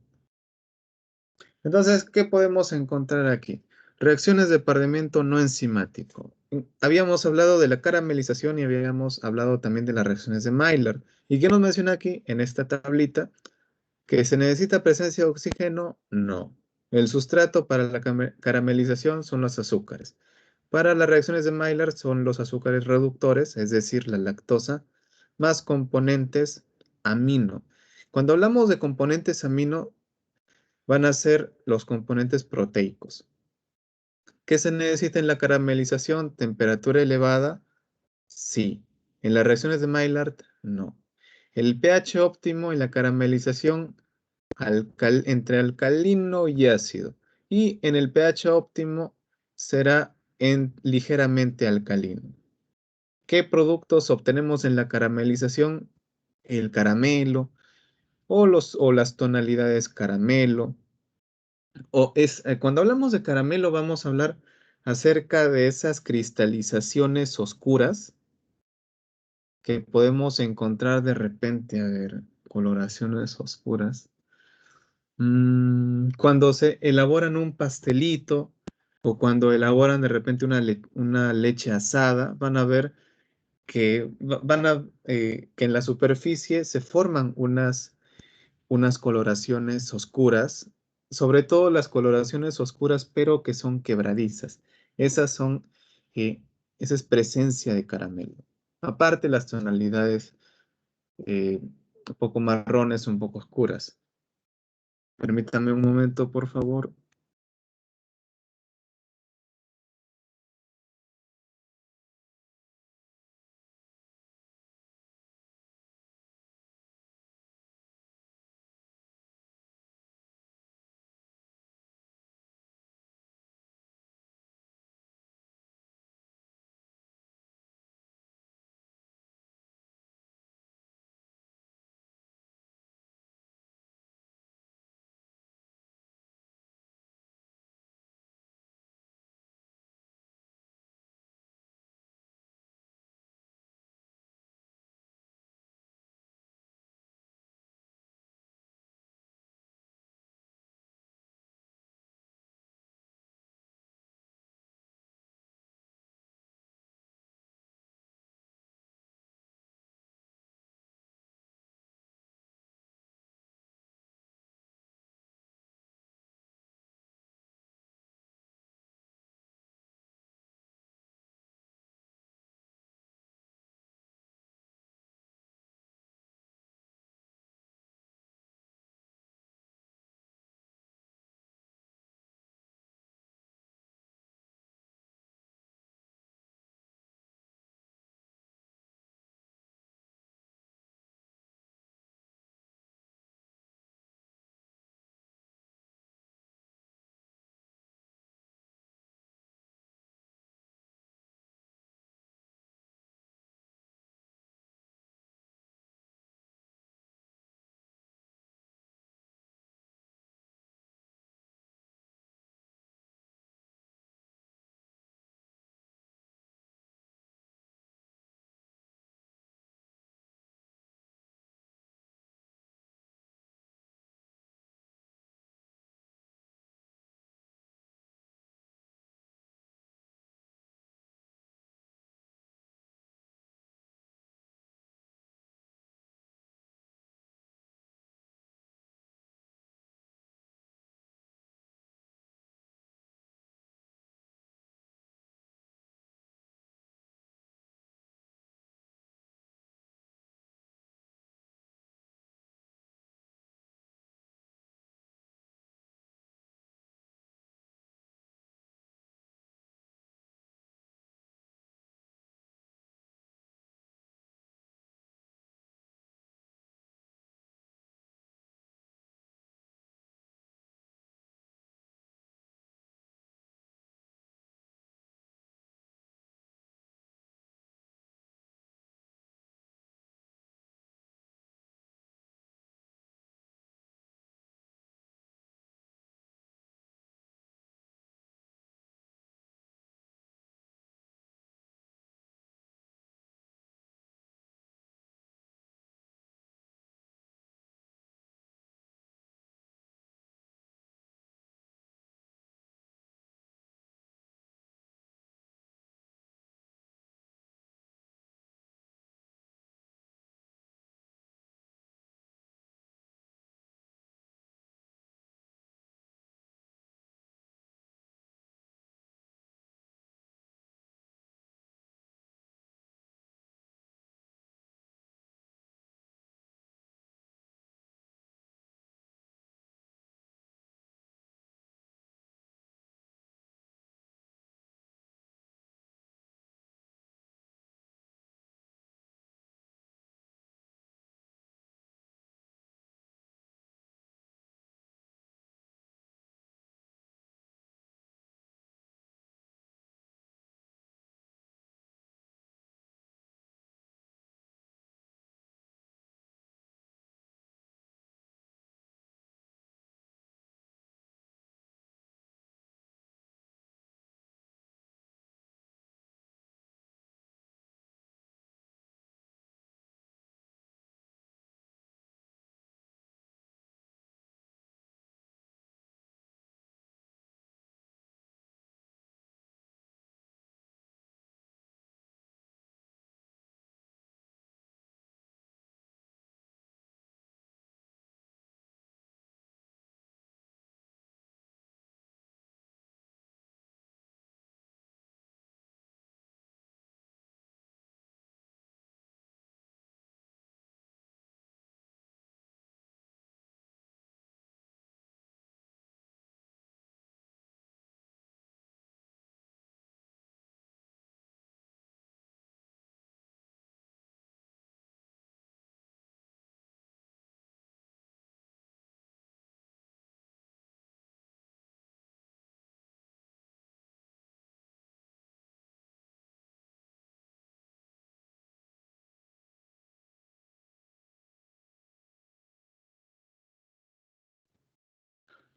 S1: Entonces, ¿qué podemos encontrar aquí? Reacciones de pardeamiento no enzimático. Habíamos hablado de la caramelización y habíamos hablado también de las reacciones de Maillard. ¿Y qué nos menciona aquí en esta tablita? ¿Que se necesita presencia de oxígeno? No. El sustrato para la caramelización son los azúcares. Para las reacciones de Maillard son los azúcares reductores, es decir, la lactosa, más componentes amino. Cuando hablamos de componentes amino, van a ser los componentes proteicos. ¿Qué se necesita en la caramelización? ¿Temperatura elevada? Sí. En las reacciones de Maillard, no. El pH óptimo en la caramelización entre alcalino y ácido. Y en el pH óptimo será ligeramente alcalino. ¿Qué productos obtenemos en la caramelización? El caramelo o las tonalidades caramelo. Cuando hablamos de caramelo vamos a hablar acerca de esas cristalizaciones oscuras que podemos encontrar de repente, a ver, coloraciones oscuras. Cuando se elaboran un pastelito o cuando elaboran de repente una leche asada, van a ver que que en la superficie se forman unas coloraciones oscuras, sobre todo las coloraciones oscuras, pero que son quebradizas. Esas son, esa es presencia de caramelo. Aparte las tonalidades un poco marrones, un poco oscuras. Permítame un momento, por favor.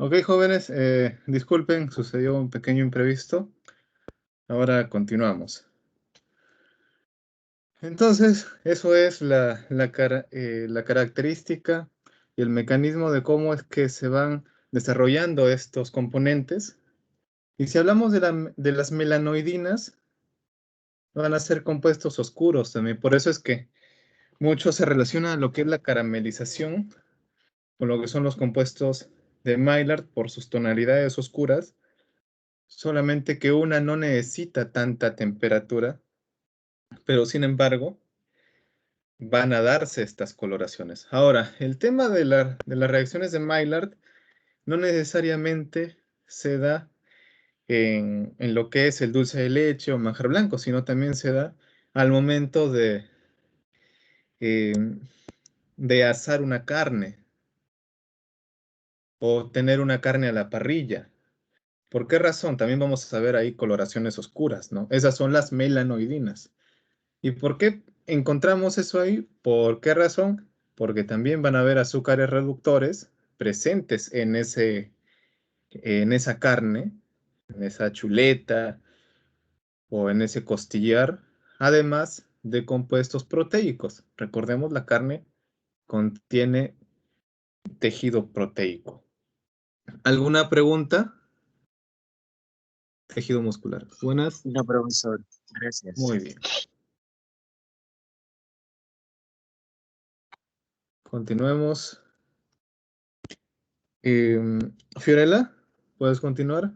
S1: Ok, jóvenes, disculpen, sucedió un pequeño imprevisto. Ahora continuamos. Entonces, eso es la característica y el mecanismo de cómo es que se van desarrollando estos componentes. Y si hablamos de las melanoidinas, van a ser compuestos oscuros también. Por eso es que mucho se relaciona a lo que es la caramelización con lo que son los compuestos de Maillard por sus tonalidades oscuras, solamente que una no necesita tanta temperatura, pero sin embargo van a darse estas coloraciones. Ahora, el tema de las reacciones de Maillard no necesariamente se da en lo que es el dulce de leche o manjar blanco, sino también se da al momento eh, de asar una carne o tener una carne a la parrilla. ¿Por qué razón? También vamos a saber ahí coloraciones oscuras, ¿no? Esas son las melanoidinas. ¿Y por qué encontramos eso ahí? ¿Por qué razón? Porque también van a haber azúcares reductores presentes en esa carne, en esa chuleta o en ese costillar, además de compuestos proteicos. Recordemos, la carne contiene tejido proteico. ¿Alguna pregunta? Tejido muscular. Buenas.
S2: No, profesor. Gracias.
S1: Muy bien. Continuemos. Fiorella, ¿puedes continuar?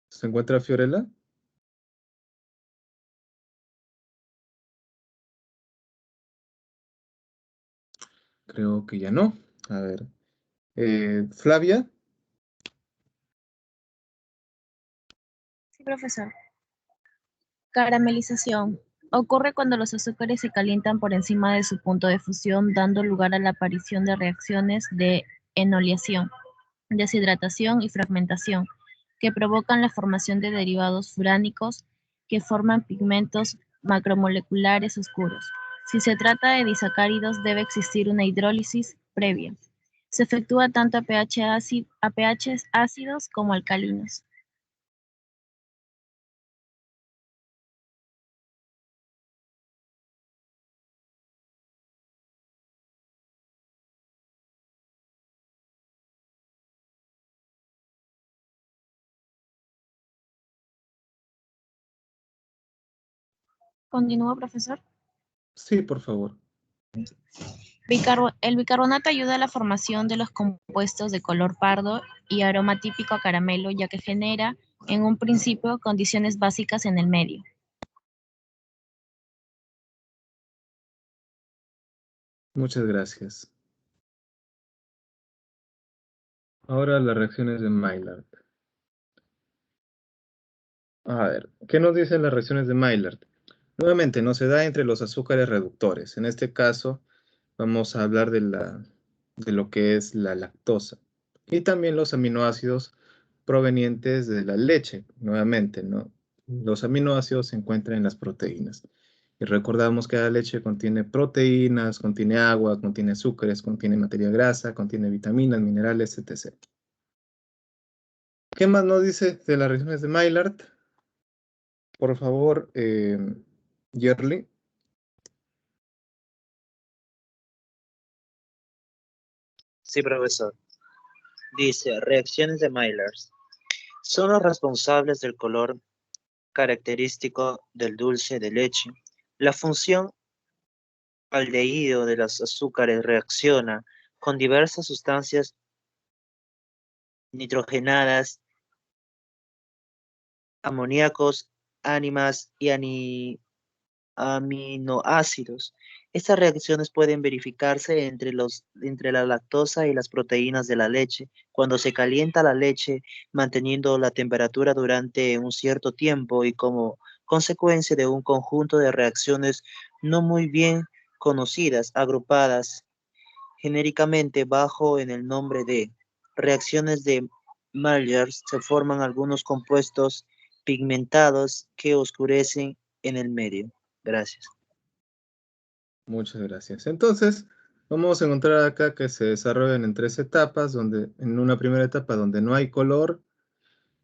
S1: ¿Se encuentra Fiorella? Creo que ya no. A ver. Flavia.
S3: Sí, profesor. Caramelización. Ocurre cuando los azúcares se calientan por encima de su punto de fusión, dando lugar a la aparición de reacciones de enoliación, deshidratación y fragmentación, que provocan la formación de derivados furánicos que forman pigmentos macromoleculares oscuros. Si se trata de disacáridos, debe existir una hidrólisis previa. Se efectúa tanto a pH ácidos como alcalinos. ¿Continúo, profesor?
S1: Sí, por favor.
S3: El bicarbonato ayuda a la formación de los compuestos de color pardo y aroma típico a caramelo, ya que genera, en un principio, condiciones básicas en el medio.
S1: Muchas gracias. Ahora las reacciones de Maillard. A ver, ¿qué nos dicen las reacciones de Maillard? Nuevamente, no se da entre los azúcares reductores. En este caso, vamos a hablar de lo que es la lactosa. Y también los aminoácidos provenientes de la leche, nuevamente, ¿no? Los aminoácidos se encuentran en las proteínas. Y recordamos que la leche contiene proteínas, contiene agua, contiene azúcares, contiene materia grasa, contiene vitaminas, minerales, etc. ¿Qué más nos dice de las reacciones de Maillard? Por favor, Yerli.
S2: Sí, profesor. Dice, reacciones de Maillard. Son los responsables del color característico del dulce de leche. La función aldehído de los azúcares reacciona con diversas sustancias nitrogenadas, amoníacos, ánimas y aminoácidos. Estas reacciones pueden verificarse entre la lactosa y las proteínas de la leche. Cuando se calienta la leche, manteniendo la temperatura durante un cierto tiempo y como consecuencia de un conjunto de reacciones no muy bien conocidas, agrupadas genéricamente bajo en el nombre de reacciones de Maillard, se forman algunos compuestos pigmentados que oscurecen en el medio. Gracias.
S1: Muchas gracias. Entonces, vamos a encontrar acá que se desarrollan en 3 etapas, donde en una primera etapa donde no hay color,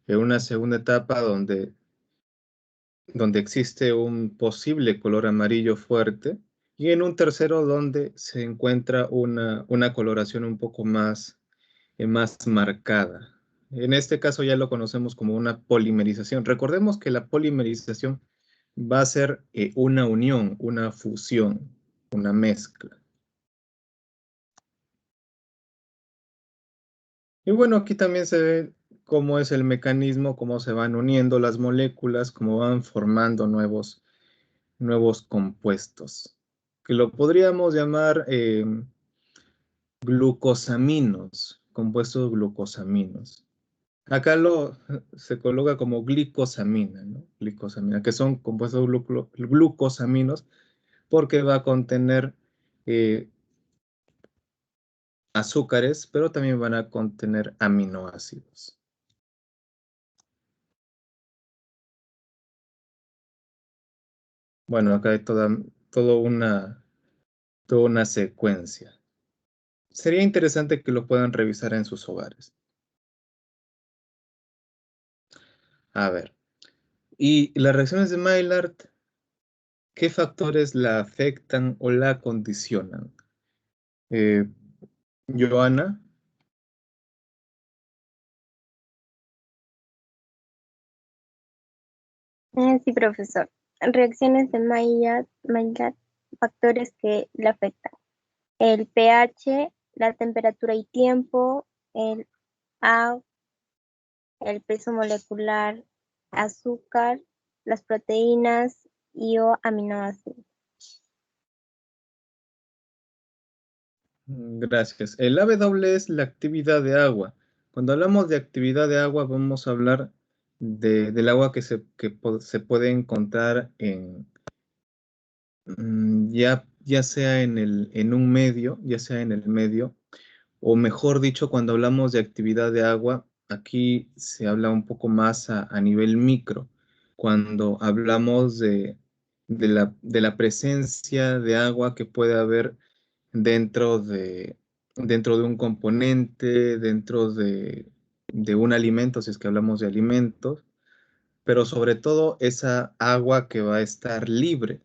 S1: en una segunda etapa donde existe un posible color amarillo fuerte, y en un tercero donde se encuentra una coloración un poco más marcada. En este caso ya lo conocemos como una polimerización. Recordemos que la polimerización va a ser una unión, una fusión, una mezcla. Y bueno, aquí también se ve cómo es el mecanismo, cómo se van uniendo las moléculas, cómo van formando nuevos compuestos, que lo podríamos llamar glucosaminos, compuestos glucosaminos. Acá se coloca como glicosamina, ¿no? Glicosamina, que son compuestos glucosaminos, porque va a contener azúcares, pero también van a contener aminoácidos. Bueno, acá hay toda una secuencia. Sería interesante que lo puedan revisar en sus hogares. A ver, y las reacciones de Maillard, ¿qué factores la afectan o la condicionan? Joana.
S8: Sí, profesor. Reacciones de Maillard, factores que le afectan. El pH, la temperatura y tiempo, el peso molecular, azúcar, las proteínas y o aminoácidos.
S1: Gracias. El AW es la actividad de agua. Cuando hablamos de actividad de agua, vamos a hablar del agua que se puede encontrar ya sea en un medio, ya sea en el medio, o mejor dicho, cuando hablamos de actividad de agua, aquí se habla un poco más a nivel micro. Cuando hablamos de la presencia de agua que puede haber dentro de un componente, dentro de un alimento, si es que hablamos de alimentos, pero sobre todo esa agua que va a estar libre.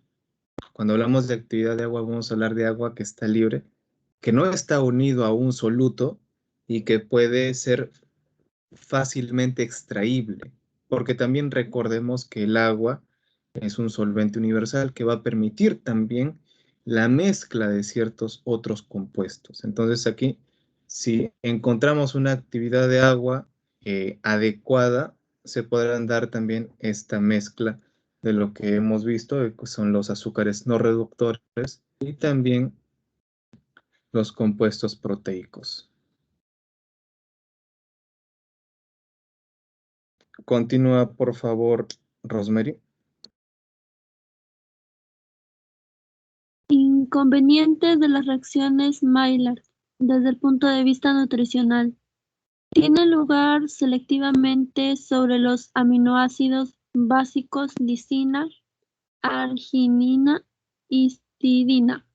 S1: Cuando hablamos de actividad de agua, vamos a hablar de agua que está libre, que no está unido a un soluto y que puede ser fácilmente extraíble, porque también recordemos que el agua es un solvente universal que va a permitir también la mezcla de ciertos otros compuestos. Entonces aquí, si encontramos una actividad de agua adecuada, se podrán dar también esta mezcla de lo que hemos visto, que son los azúcares no reductores y también los compuestos proteicos. Continúa, por favor, Rosemary.
S4: Inconvenientes de las reacciones Maillard desde el punto de vista nutricional. Tiene lugar selectivamente sobre los aminoácidos básicos lisina, arginina y histidina.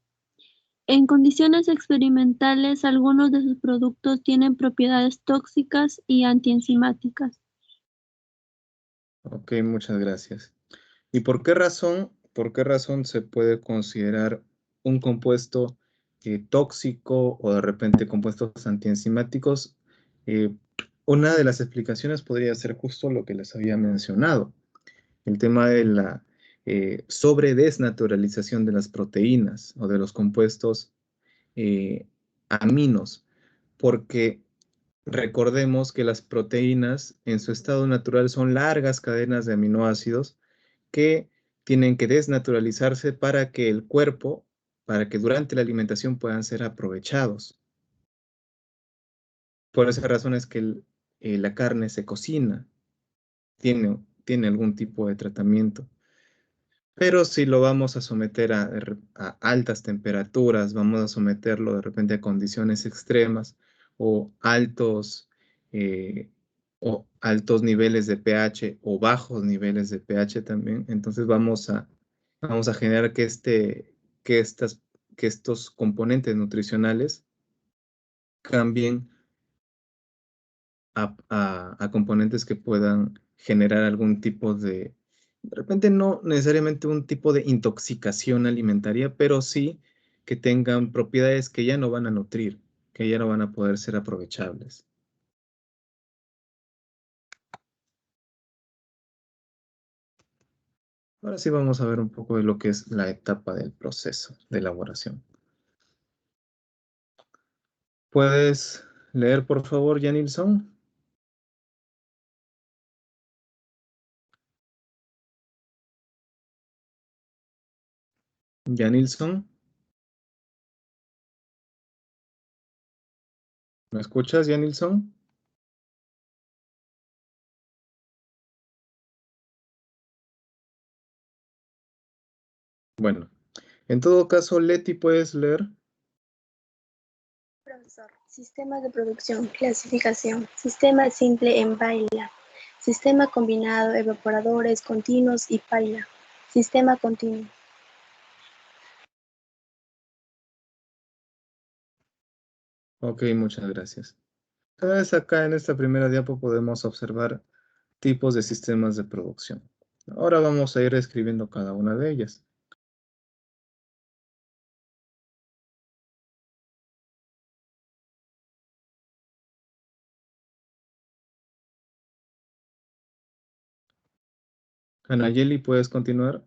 S4: En condiciones experimentales, algunos de sus productos tienen propiedades tóxicas y antienzimáticas.
S1: Ok, muchas gracias. ¿Y por qué razón se puede considerar un compuesto tóxico o de repente compuestos antienzimáticos? Una de las explicaciones podría ser justo lo que les había mencionado, el tema de la sobredesnaturalización de las proteínas o de los compuestos aminos, porque recordemos que las proteínas en su estado natural son largas cadenas de aminoácidos que tienen que desnaturalizarse para que el cuerpo, para que durante la alimentación puedan ser aprovechados. Por esa razón es que la carne se cocina, tiene algún tipo de tratamiento. Pero si lo vamos a someter a altas temperaturas, vamos a someterlo de repente a condiciones extremas o altos niveles de pH o bajos niveles de pH también, entonces vamos a generar que estas que estos componentes nutricionales cambien a componentes que puedan generar algún tipo de repente no necesariamente un tipo de intoxicación alimentaria, pero sí que tengan propiedades que ya no van a nutrir, que ya no van a poder ser aprovechables. Ahora sí vamos a ver un poco de lo que es la etapa del proceso de elaboración. ¿Puedes leer, por favor, Janilson? Janilson, ¿me escuchas, Janilson? Bueno, en todo caso, Leti, ¿puedes leer?
S10: Profesor, sistema de producción, clasificación, sistema simple en paila, sistema combinado, evaporadores continuos y paila, sistema continuo.
S1: Ok, muchas gracias. Entonces, acá en esta primera diapo podemos observar tipos de sistemas de producción. Ahora vamos a ir escribiendo cada una de ellas. Anayeli, ¿puedes continuar?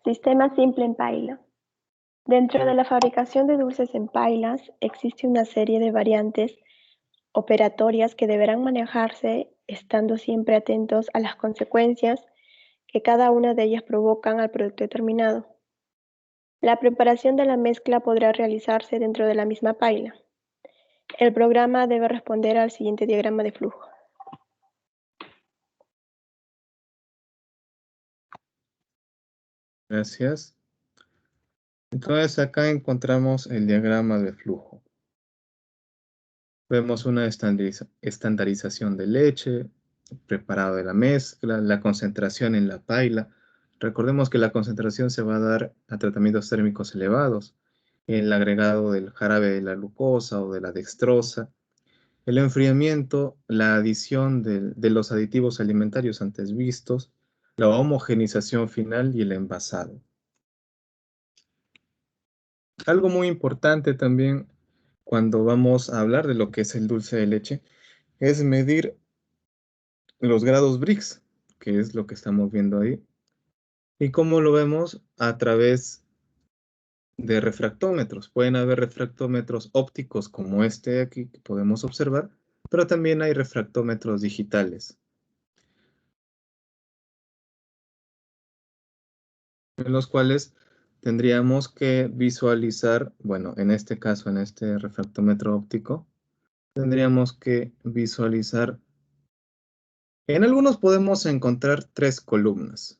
S10: Sistema simple en paila. Dentro de la fabricación de dulces en pailas existe una serie de variantes operatorias que deberán manejarse estando siempre atentos a las consecuencias que cada una de ellas provocan al producto determinado. La preparación de la mezcla podrá realizarse dentro de la misma paila. El programa debe responder al siguiente diagrama de flujo.
S1: Gracias. Entonces acá encontramos el diagrama de flujo. Vemos una estandarización de leche, preparado de la mezcla, la concentración en la paila. Recordemos que la concentración se va a dar a tratamientos térmicos elevados, el agregado del jarabe de la glucosa o de la dextrosa, el enfriamiento, la adición de los aditivos alimentarios antes vistos, la homogenización final y el envasado. Algo muy importante también cuando vamos a hablar de lo que es el dulce de leche es medir los grados Brix, que es lo que estamos viendo ahí. ¿Y cómo lo vemos? A través de refractómetros. Pueden haber refractómetros ópticos como este de aquí que podemos observar, pero también hay refractómetros digitales, en los cuales tendríamos que visualizar, bueno, en este caso, en este refractómetro óptico, tendríamos que visualizar, en algunos podemos encontrar 3 columnas,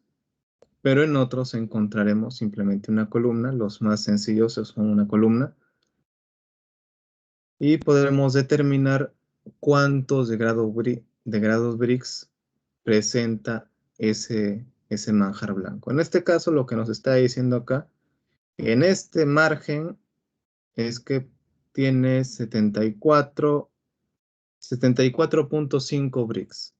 S1: pero en otros encontraremos simplemente una columna. Los más sencillos son una columna. Y podremos determinar cuántos de grados Brix presenta ese manjar blanco. En este caso, lo que nos está diciendo acá, en este margen, es que tiene 74.5 Brix.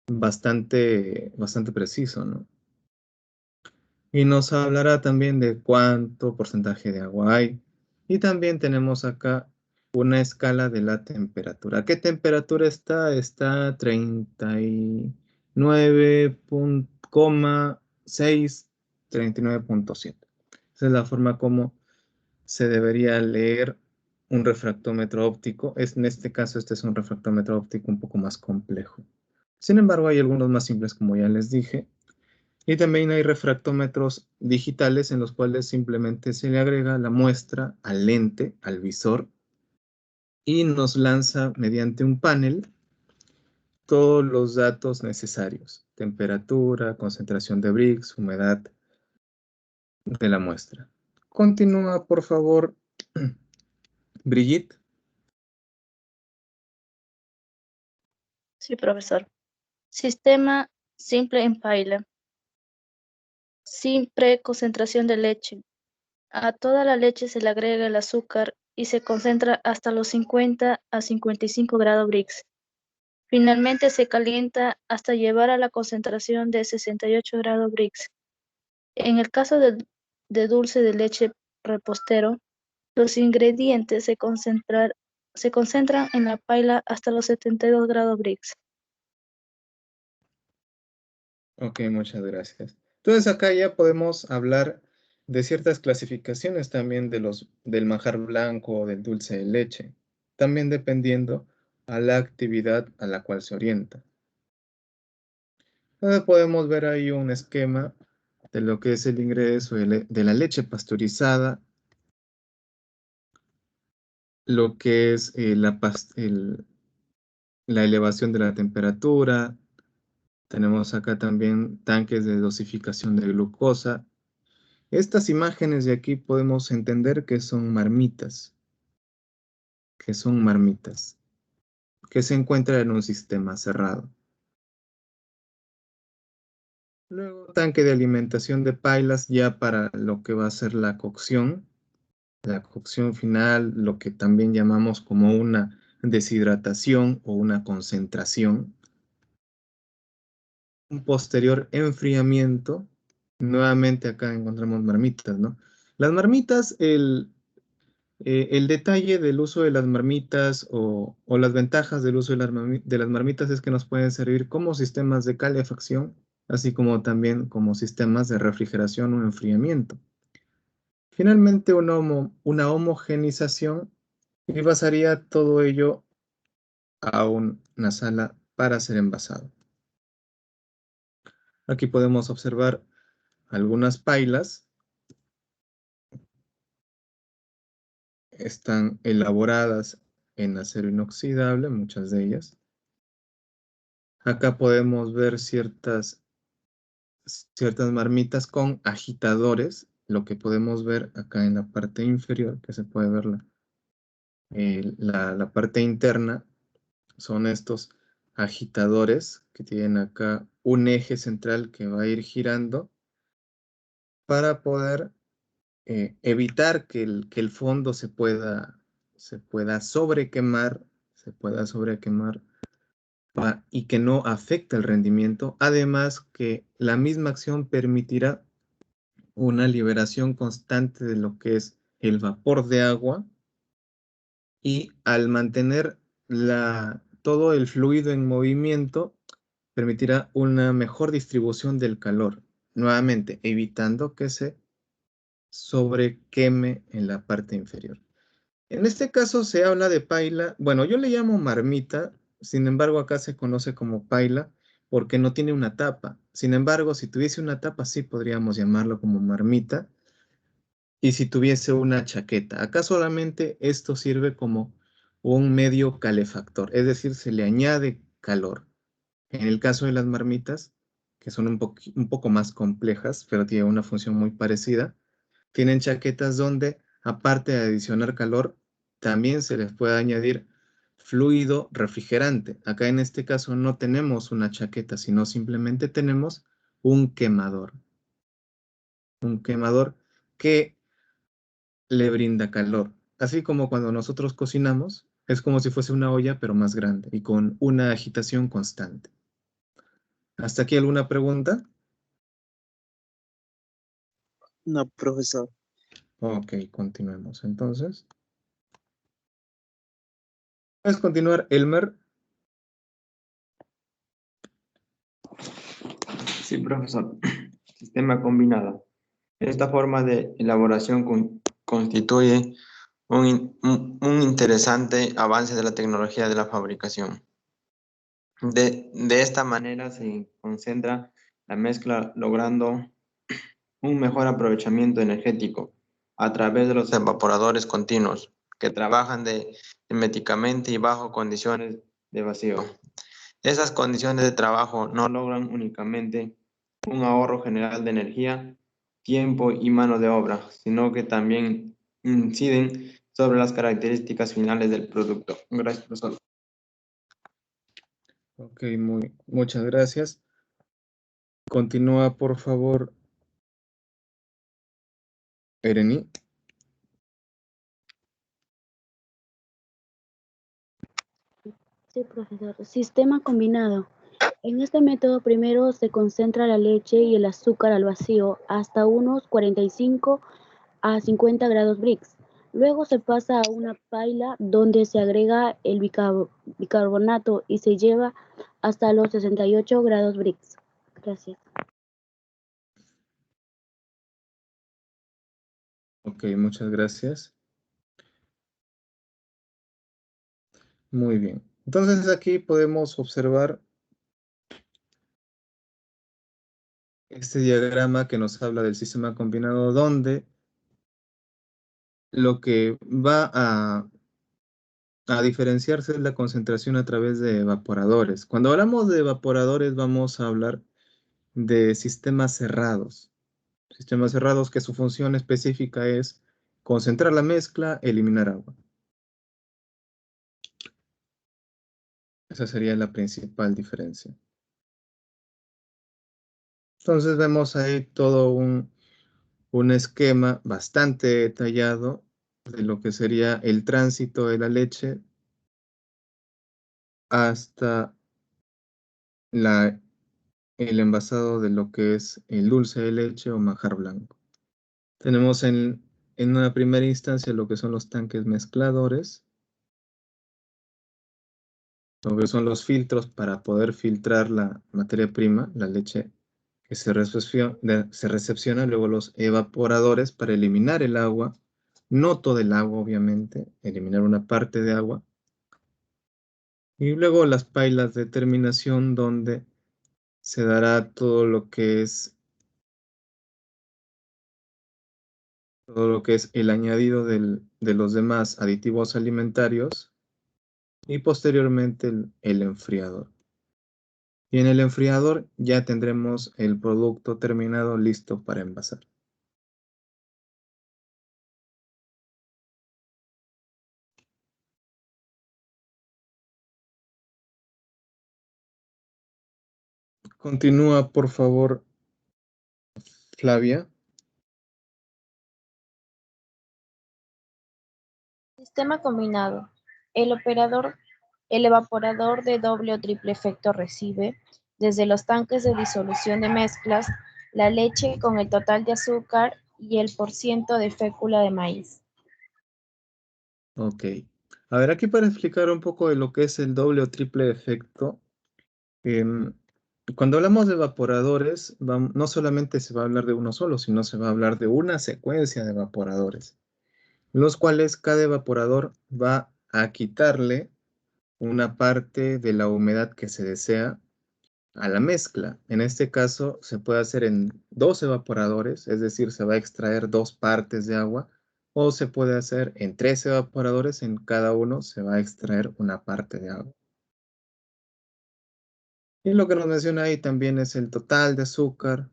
S1: Bastante preciso, ¿no? Y nos hablará también de cuánto porcentaje de agua hay. Y también tenemos acá una escala de la temperatura. ¿A qué temperatura está? Está a 39,6, 39,7. Esa es la forma como se debería leer un refractómetro óptico. En este caso, este es un refractómetro óptico un poco más complejo. Sin embargo, hay algunos más simples, como ya les dije. Y también hay refractómetros digitales en los cuales simplemente se le agrega la muestra al lente, al visor, y nos lanza mediante un panel todos los datos necesarios: temperatura, concentración de Brix, humedad de la muestra. Continúa, por favor, Brigitte.
S5: Sí, profesor. Sistema simple en paila. Sin preconcentración de leche. A toda la leche se le agrega el azúcar y se concentra hasta los 50 a 55 grados Brix. Finalmente se calienta hasta llevar a la concentración de 68 grados Brix. En el caso de dulce de leche repostero, los ingredientes se concentran en la paila hasta los 72 grados Brix.
S1: Ok, muchas gracias. Entonces acá ya podemos hablar de ciertas clasificaciones también del manjar blanco o del dulce de leche, también dependiendo a la actividad a la cual se orienta. Entonces podemos ver ahí un esquema de lo que es el ingreso de la leche pasteurizada, lo que es la elevación de la temperatura. Tenemos acá también tanques de dosificación de glucosa. Estas imágenes de aquí podemos entender que son marmitas, que se encuentran en un sistema cerrado. Luego, tanque de alimentación de pailas ya para lo que va a ser la cocción final, lo que también llamamos como una deshidratación o una concentración. Un posterior enfriamiento. Nuevamente acá encontramos marmitas, ¿no? Las marmitas, el detalle del uso de las marmitas o las ventajas del uso de las marmitas es que nos pueden servir como sistemas de calefacción, así como también como sistemas de refrigeración o enfriamiento. Finalmente, una homogenización y pasaría todo ello a una sala para ser envasado. Aquí podemos observar algunas pailas. Están elaboradas en acero inoxidable, muchas de ellas. Acá podemos ver ciertas marmitas con agitadores. Lo que podemos ver acá en la parte inferior, que se puede ver la parte interna, son estos agitadores que tienen acá un eje central que va a ir girando para poder evitar que el fondo se pueda sobrequemar, y que no afecte el rendimiento. Además que la misma acción permitirá una liberación constante de lo que es el vapor de agua y al mantener todo el fluido en movimiento permitirá una mejor distribución del calor, nuevamente evitando que se sobrequeme en la parte inferior. En este caso se habla de paila, bueno, yo le llamo marmita, sin embargo acá se conoce como paila porque no tiene una tapa. Sin embargo, si tuviese una tapa sí podríamos llamarlo como marmita. Y si tuviese una chaqueta, acá solamente esto sirve como un medio calefactor, es decir, se le añade calor. En el caso de las marmitas, que son un poco más complejas, pero tienen una función muy parecida, tienen chaquetas donde, aparte de adicionar calor, también se les puede añadir fluido refrigerante. Acá en este caso no tenemos una chaqueta, sino simplemente tenemos un quemador. Un quemador que le brinda calor. Así como cuando nosotros cocinamos, es como si fuese una olla, pero más grande y con una agitación constante. ¿Hasta aquí alguna pregunta?
S2: No, profesor.
S1: Ok, continuemos entonces. ¿Puedes continuar, Elmer?
S6: Sí, profesor. Sistema combinado. Esta forma de elaboración constituye un interesante avance de la tecnología de la fabricación. De esta manera se concentra la mezcla logrando un mejor aprovechamiento energético a través de los evaporadores continuos que trabajan herméticamente y bajo condiciones de vacío. Esas condiciones de trabajo no logran únicamente un ahorro general de energía, tiempo y mano de obra, sino que también inciden sobre las características finales del producto. Gracias, profesor.
S1: Ok, muchas gracias. Continúa, por favor, Ereni.
S11: Sí, profesor. Sistema combinado. En este método primero se concentra la leche y el azúcar al vacío hasta unos 45 a 50 grados Brix. Luego se pasa a una paila donde se agrega el bicarbonato y se lleva hasta los 68 grados Brix. Gracias.
S1: Ok, muchas gracias. Muy bien. Entonces aquí podemos observar este diagrama que nos habla del sistema combinado donde lo que va a diferenciarse es la concentración a través de evaporadores. Cuando hablamos de evaporadores vamos a hablar de sistemas cerrados. Sistemas cerrados que su función específica es concentrar la mezcla, eliminar agua. Esa sería la principal diferencia. Entonces vemos ahí todo un esquema bastante detallado de lo que sería el tránsito de la leche hasta el envasado de lo que es el dulce de leche o manjar blanco. Tenemos en una primera instancia lo que son los tanques mezcladores, lo que son los filtros para poder filtrar la materia prima, la leche que se recepciona, luego los evaporadores para eliminar el agua, no todo el agua obviamente, eliminar una parte de agua, y luego las pailas de terminación donde se dará todo lo que es el añadido de los demás aditivos alimentarios y posteriormente el enfriador. Y en el enfriador ya tendremos el producto terminado listo para envasar. Continúa, por favor, Flavia.
S3: Sistema combinado. El evaporador de doble o triple efecto recibe, desde los tanques de disolución de mezclas, la leche con el total de azúcar y el % de fécula de maíz.
S1: Ok. A ver, aquí para explicar un poco de lo que es el doble o triple efecto, cuando hablamos de evaporadores, no solamente se va a hablar de uno solo, sino se va a hablar de una secuencia de evaporadores, los cuales cada evaporador va a quitarle una parte de la humedad que se desea a la mezcla. En este caso se puede hacer en 2 evaporadores, es decir, se va a extraer 2 partes de agua, o se puede hacer en 3 evaporadores, en cada uno se va a extraer una parte de agua. Y lo que nos menciona ahí también es el total de azúcar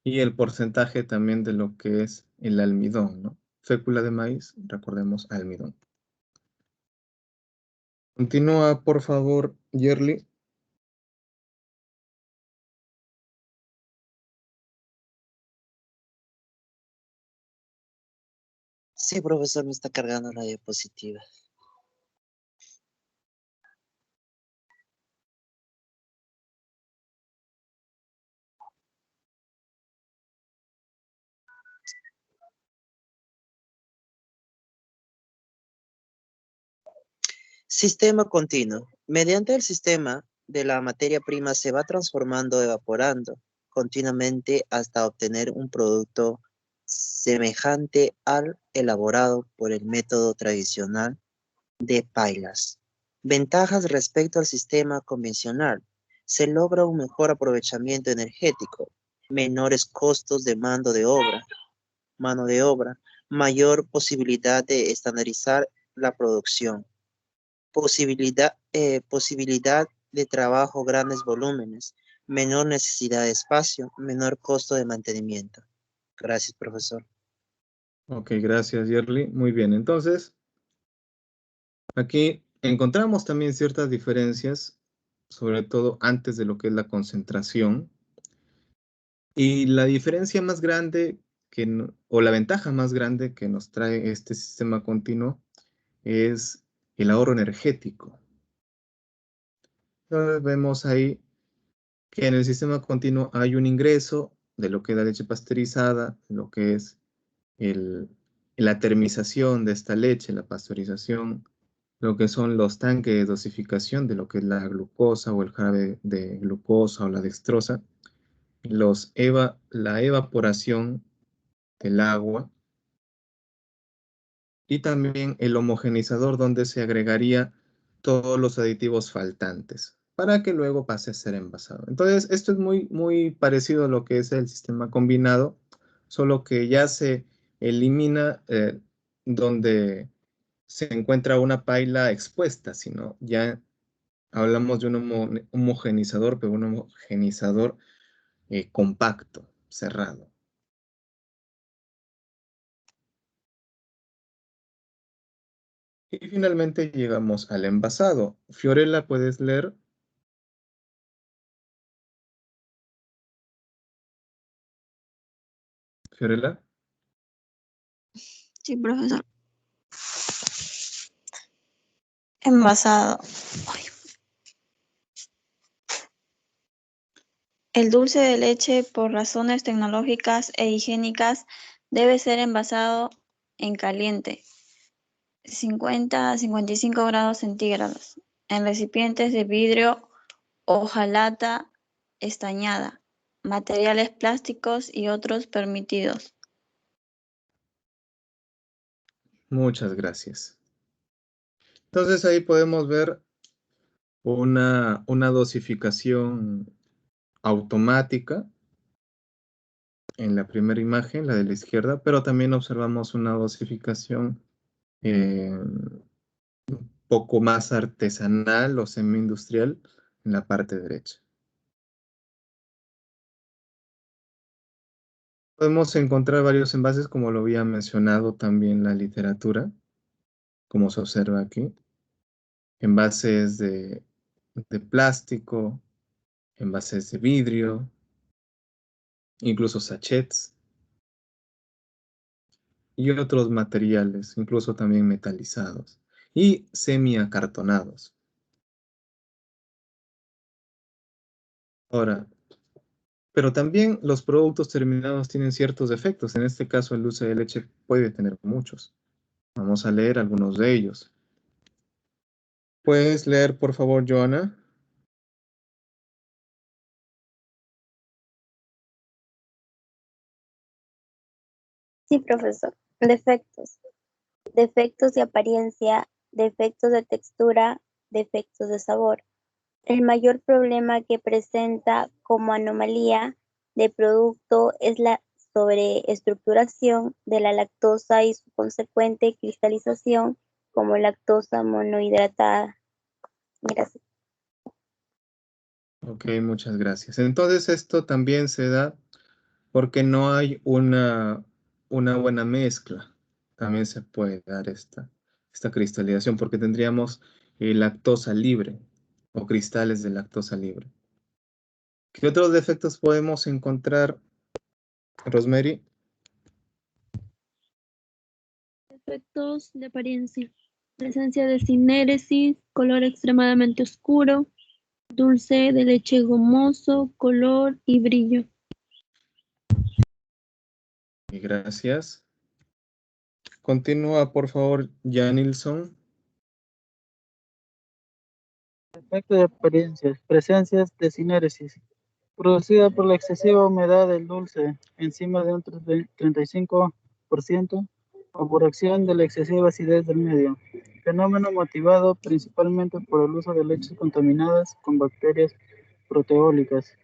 S1: y el porcentaje también de lo que es el almidón, ¿no? Fécula de maíz, recordemos almidón. Continúa, por favor, Yerli.
S2: Sí, profesor, me está cargando la diapositiva. Sistema continuo. Mediante el sistema de la materia prima se va transformando, evaporando continuamente hasta obtener un producto semejante al elaborado por el método tradicional de pailas. Ventajas respecto al sistema convencional. Se logra un mejor aprovechamiento energético, menores costos de mano de obra, mayor posibilidad de estandarizar la producción. Posibilidad de trabajo, grandes volúmenes, menor necesidad de espacio, menor costo de mantenimiento. Gracias, profesor.
S1: Ok, gracias, Yerli. Muy bien, entonces, aquí encontramos también ciertas diferencias sobre todo antes de lo que es la concentración. Y la diferencia más grande o la ventaja más grande que nos trae este sistema continuo es el ahorro energético. Entonces vemos ahí que en el sistema continuo hay un ingreso de lo que es la leche pasteurizada, lo que es la termización de esta leche, la pasteurización, lo que son los tanques de dosificación de lo que es la glucosa o el jarabe de glucosa o la dextrosa, la evaporación del agua y también el homogenizador donde se agregaría todos los aditivos faltantes para que luego pase a ser envasado. Entonces, esto es muy parecido a lo que es el sistema combinado, solo que ya se elimina donde se encuentra una paila expuesta, sino ya hablamos de un homogenizador, pero un homogenizador compacto, cerrado. Y finalmente llegamos al envasado. Fiorella, ¿puedes leer? Fiorella.
S7: Sí, profesor. Envasado. Ay. El dulce de leche, por razones tecnológicas e higiénicas, debe ser envasado en caliente, 50 a 55 grados centígrados, en recipientes de vidrio, hojalata estañada, materiales plásticos y otros permitidos.
S1: Muchas gracias. Entonces ahí podemos ver una dosificación automática en la primera imagen, la de la izquierda, pero también observamos una dosificación un poco más artesanal o semi-industrial en la parte derecha. Podemos encontrar varios envases, como lo había mencionado también la literatura, como se observa aquí. Envases de plástico, envases de vidrio, incluso sachets y otros materiales, incluso también metalizados y semiacartonados. Ahora, pero también los productos terminados tienen ciertos defectos. En este caso, el dulce de leche puede tener muchos. Vamos a leer algunos de ellos. ¿Puedes leer, por favor, Joana?
S8: Sí, profesor. Defectos. Defectos de apariencia, defectos de textura, defectos de sabor. El mayor problema que presenta como anomalía de producto es la sobreestructuración de la lactosa y su consecuente cristalización como lactosa monohidratada. Gracias.
S1: Ok, muchas gracias. Entonces esto también se da porque no hay una buena mezcla. También se puede dar esta cristalización porque tendríamos lactosa libre o cristales de lactosa libre. ¿Qué otros defectos podemos encontrar, Rosemary?
S4: Defectos de apariencia. Presencia de sinéresis, color extremadamente oscuro, dulce de leche gomoso, color y brillo.
S1: Y gracias. Continúa, por favor, Janilson.
S9: Efecto de apariencias, presencias de sinéresis, producida por la excesiva humedad del dulce, encima de un 35%, o por acción de la excesiva acidez del medio. Fenómeno motivado principalmente por el uso de leches contaminadas con bacterias proteólicas.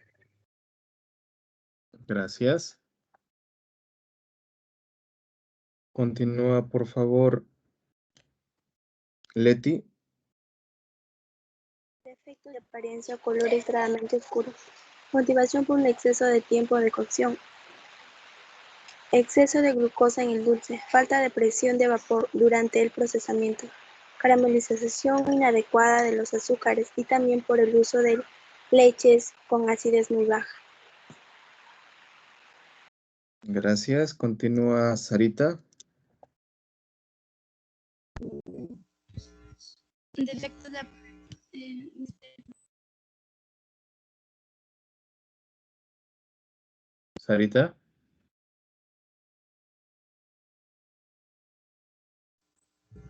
S1: Gracias. Continúa, por favor, Leti.
S10: Defecto de apariencia o color extremadamente oscuro. Motivación por un exceso de tiempo de cocción. Exceso de glucosa en el dulce. Falta de presión de vapor durante el procesamiento.
S4: caramelización inadecuada de los azúcares y también por el uso de leches con acidez muy baja.
S1: Gracias. Continúa Sarita.
S12: Defectos de
S1: Sarita.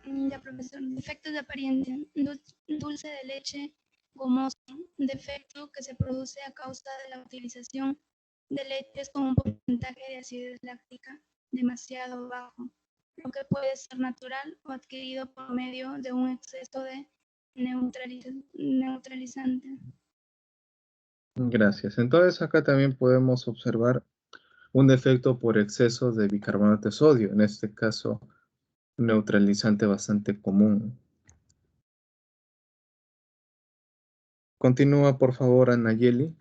S12: Ya, profesor. Defectos de apariencia. Dulce de leche gomoso. Defecto que se produce a causa de la utilización de leches con un porcentaje de acidez láctica demasiado bajo, lo que puede ser natural o adquirido por medio de un exceso de neutralizante.
S1: Gracias. Entonces acá también podemos observar un defecto por exceso de bicarbonato de sodio, en este caso un neutralizante bastante común. Continúa, por favor, Anayeli.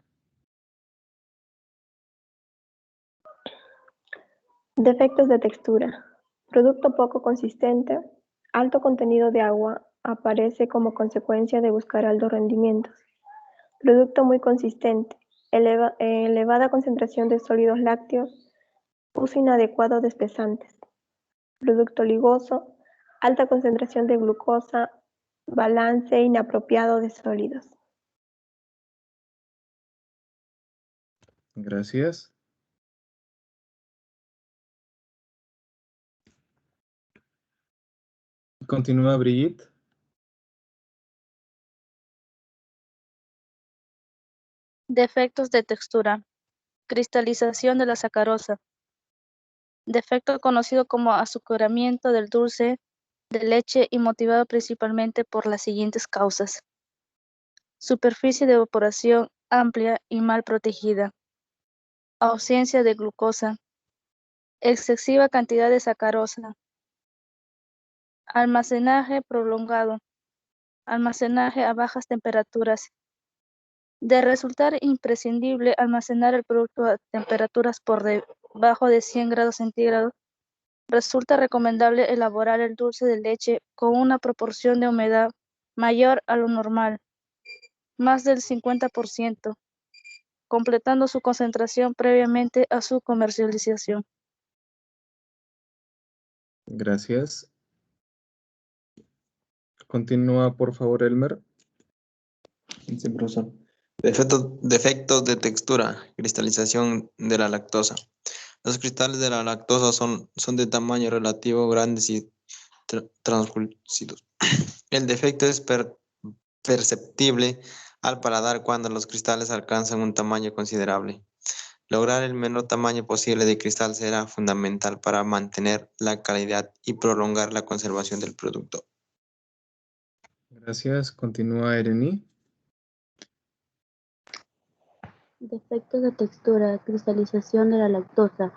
S10: Defectos de textura. Producto poco consistente, alto contenido de agua, aparece como consecuencia de buscar altos rendimientos. Producto muy consistente, elevada concentración de sólidos lácteos, uso inadecuado de espesantes. Producto ligoso, alta concentración de glucosa, balance inapropiado de sólidos.
S1: Gracias. Continúa, Brigitte.
S5: Defectos de textura. Cristalización de la sacarosa. Defecto conocido como azucaramiento del dulce de leche y motivado principalmente por las siguientes causas. Superficie de evaporación amplia y mal protegida. Ausencia de glucosa. Excesiva cantidad de sacarosa. Almacenaje prolongado. Almacenaje a bajas temperaturas. De resultar imprescindible almacenar el producto a temperaturas por debajo de 100 grados centígrados, resulta recomendable elaborar el dulce de leche con una proporción de humedad mayor a lo normal, más del 50%, completando su concentración previamente a su comercialización.
S1: Gracias. Continúa, por favor, Elmer.
S6: Sí, profesor. Defectos de textura, cristalización de la lactosa. Los cristales de la lactosa son de tamaño relativo grandes y translúcidos. El defecto es perceptible al paladar cuando los cristales alcanzan un tamaño considerable. Lograr el menor tamaño posible de cristal será fundamental para mantener la calidad y prolongar la conservación del producto.
S1: Gracias. Continúa, Ereni.
S11: Defectos de textura, cristalización de la lactosa.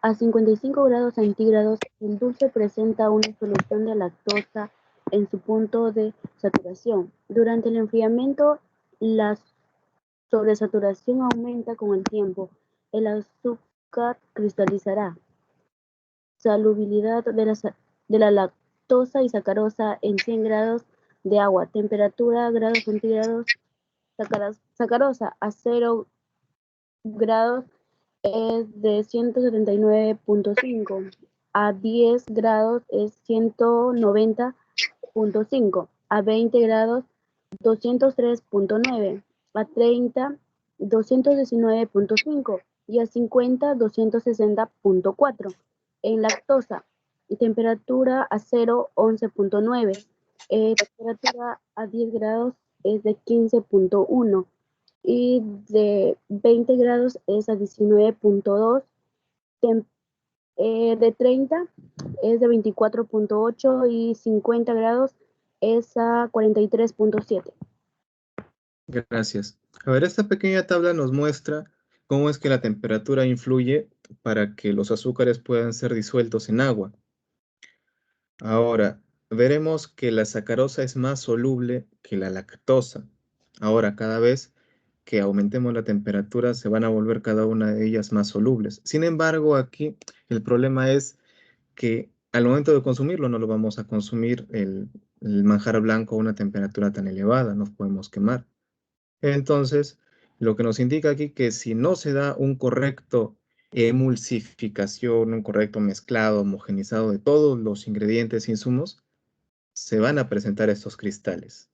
S11: A 55 grados centígrados, el dulce presenta una solución de lactosa en su punto de saturación. Durante el enfriamiento, la sobresaturación aumenta con el tiempo. El azúcar cristalizará. Solubilidad de la lactosa y sacarosa en 100 grados de agua. Temperatura, grados centígrados. Sacarosa a 0 grados es de 179.5, a 10 grados es 190.5, a 20 grados 203.9, a 30 219.5 y a 50 260.4. En lactosa, temperatura a 0 11.9, temperatura a 10 grados es de 15.1 y de 20 grados es a 19.2, de 30 es de 24.8 y 50 grados es a 43.7.
S1: Gracias. A ver, esta pequeña tabla nos muestra cómo es que la temperatura influye para que los azúcares puedan ser disueltos en agua. Ahora, veremos que la sacarosa es más soluble que la lactosa. Ahora, cada vez que aumentemos la temperatura, se van a volver cada una de ellas más solubles. Sin embargo, aquí el problema es que al momento de consumirlo no lo vamos a consumir el manjar blanco a una temperatura tan elevada, nos podemos quemar. Entonces, lo que nos indica aquí que si no se da un correcto emulsificación, un correcto mezclado, homogenizado de todos los ingredientes e insumos, se van a presentar estos cristales.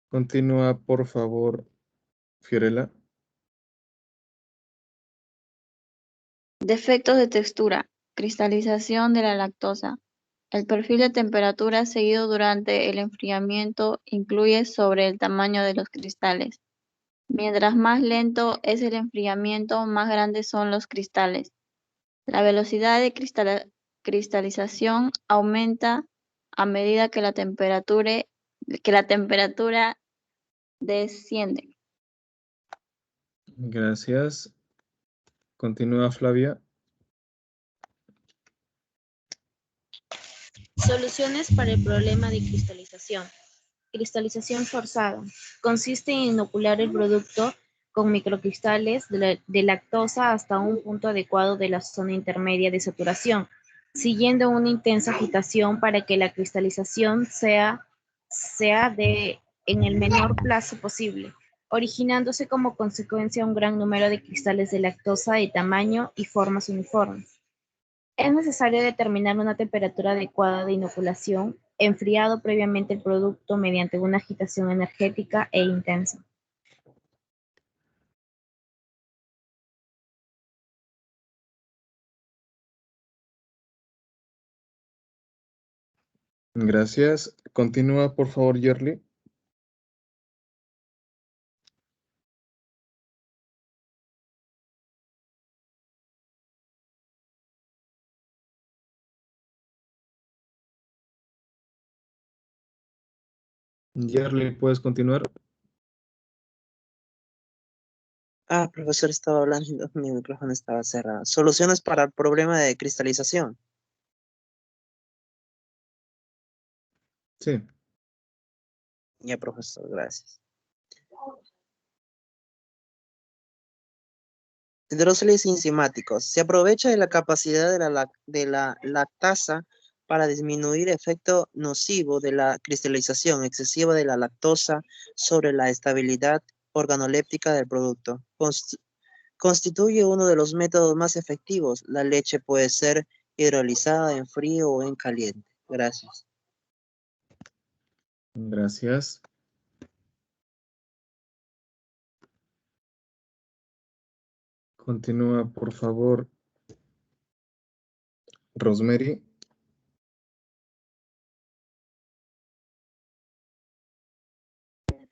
S1: Continúa, por favor, Fiorella.
S7: Defectos de textura, cristalización de la lactosa. El perfil de temperatura seguido durante el enfriamiento influye sobre el tamaño de los cristales. Mientras más lento es el enfriamiento, más grandes son los cristales. La velocidad de cristalización aumenta a medida que la temperatura desciende.
S1: Gracias. Continúa, Flavia.
S3: Soluciones para el problema de cristalización. Cristalización forzada. Consiste en inocular el producto con microcristales de lactosa hasta un punto adecuado de la zona intermedia de saturación, siguiendo una intensa agitación para que la cristalización sea en el menor plazo posible, originándose como consecuencia un gran número de cristales de lactosa de tamaño y formas uniformes. Es necesario determinar una temperatura adecuada de inoculación, enfriado previamente el producto mediante una agitación energética e intensa.
S1: Gracias. Continúa, por favor, Yerli. Yerli, ¿puedes continuar?
S2: Profesor, estaba hablando, mi micrófono estaba cerrado. Soluciones para el problema de cristalización.
S1: Sí.
S2: Ya, profesor, gracias. Hidróxiles enzimáticos. Se aprovecha de la capacidad de la lactasa para disminuir el efecto nocivo de la cristalización excesiva de la lactosa sobre la estabilidad organoléptica del producto. Constituye uno de los métodos más efectivos. La leche puede ser hidrolizada en frío o en caliente. Gracias.
S1: Gracias. Continúa, por favor, Rosemary.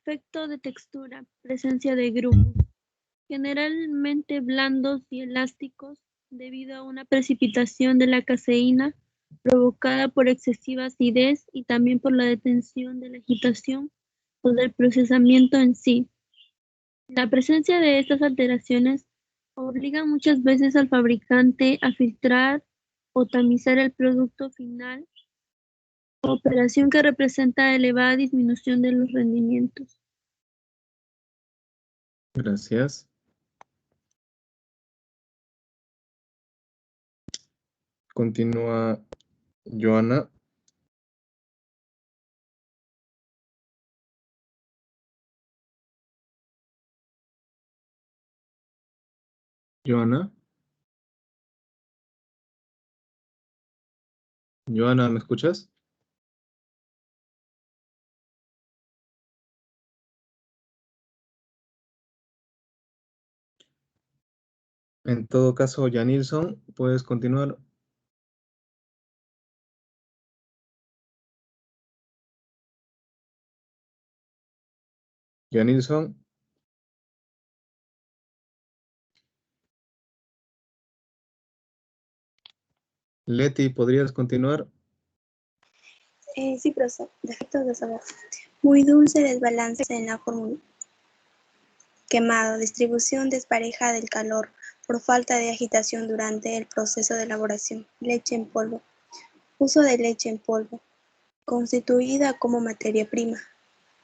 S4: Efecto de textura, presencia de grupos, generalmente blandos y elásticos debido a una precipitación de la caseína provocada por excesiva acidez y también por la detención de la agitación o del procesamiento en sí. La presencia de estas alteraciones obliga muchas veces al fabricante a filtrar o tamizar el producto final, operación que representa elevada disminución de los rendimientos.
S1: Gracias. Continúa, Joana. Joana. Joana, ¿me escuchas? En todo caso, Janilson, ¿puedes continuar? Janilson. Leti, ¿podrías continuar?
S12: Sí, profesor. Defectos de sabor. Muy dulce, desbalance en la fórmula. Quemado, distribución despareja del calor por falta de agitación durante el proceso de elaboración. Leche en polvo. Uso de leche en polvo, constituida como materia prima.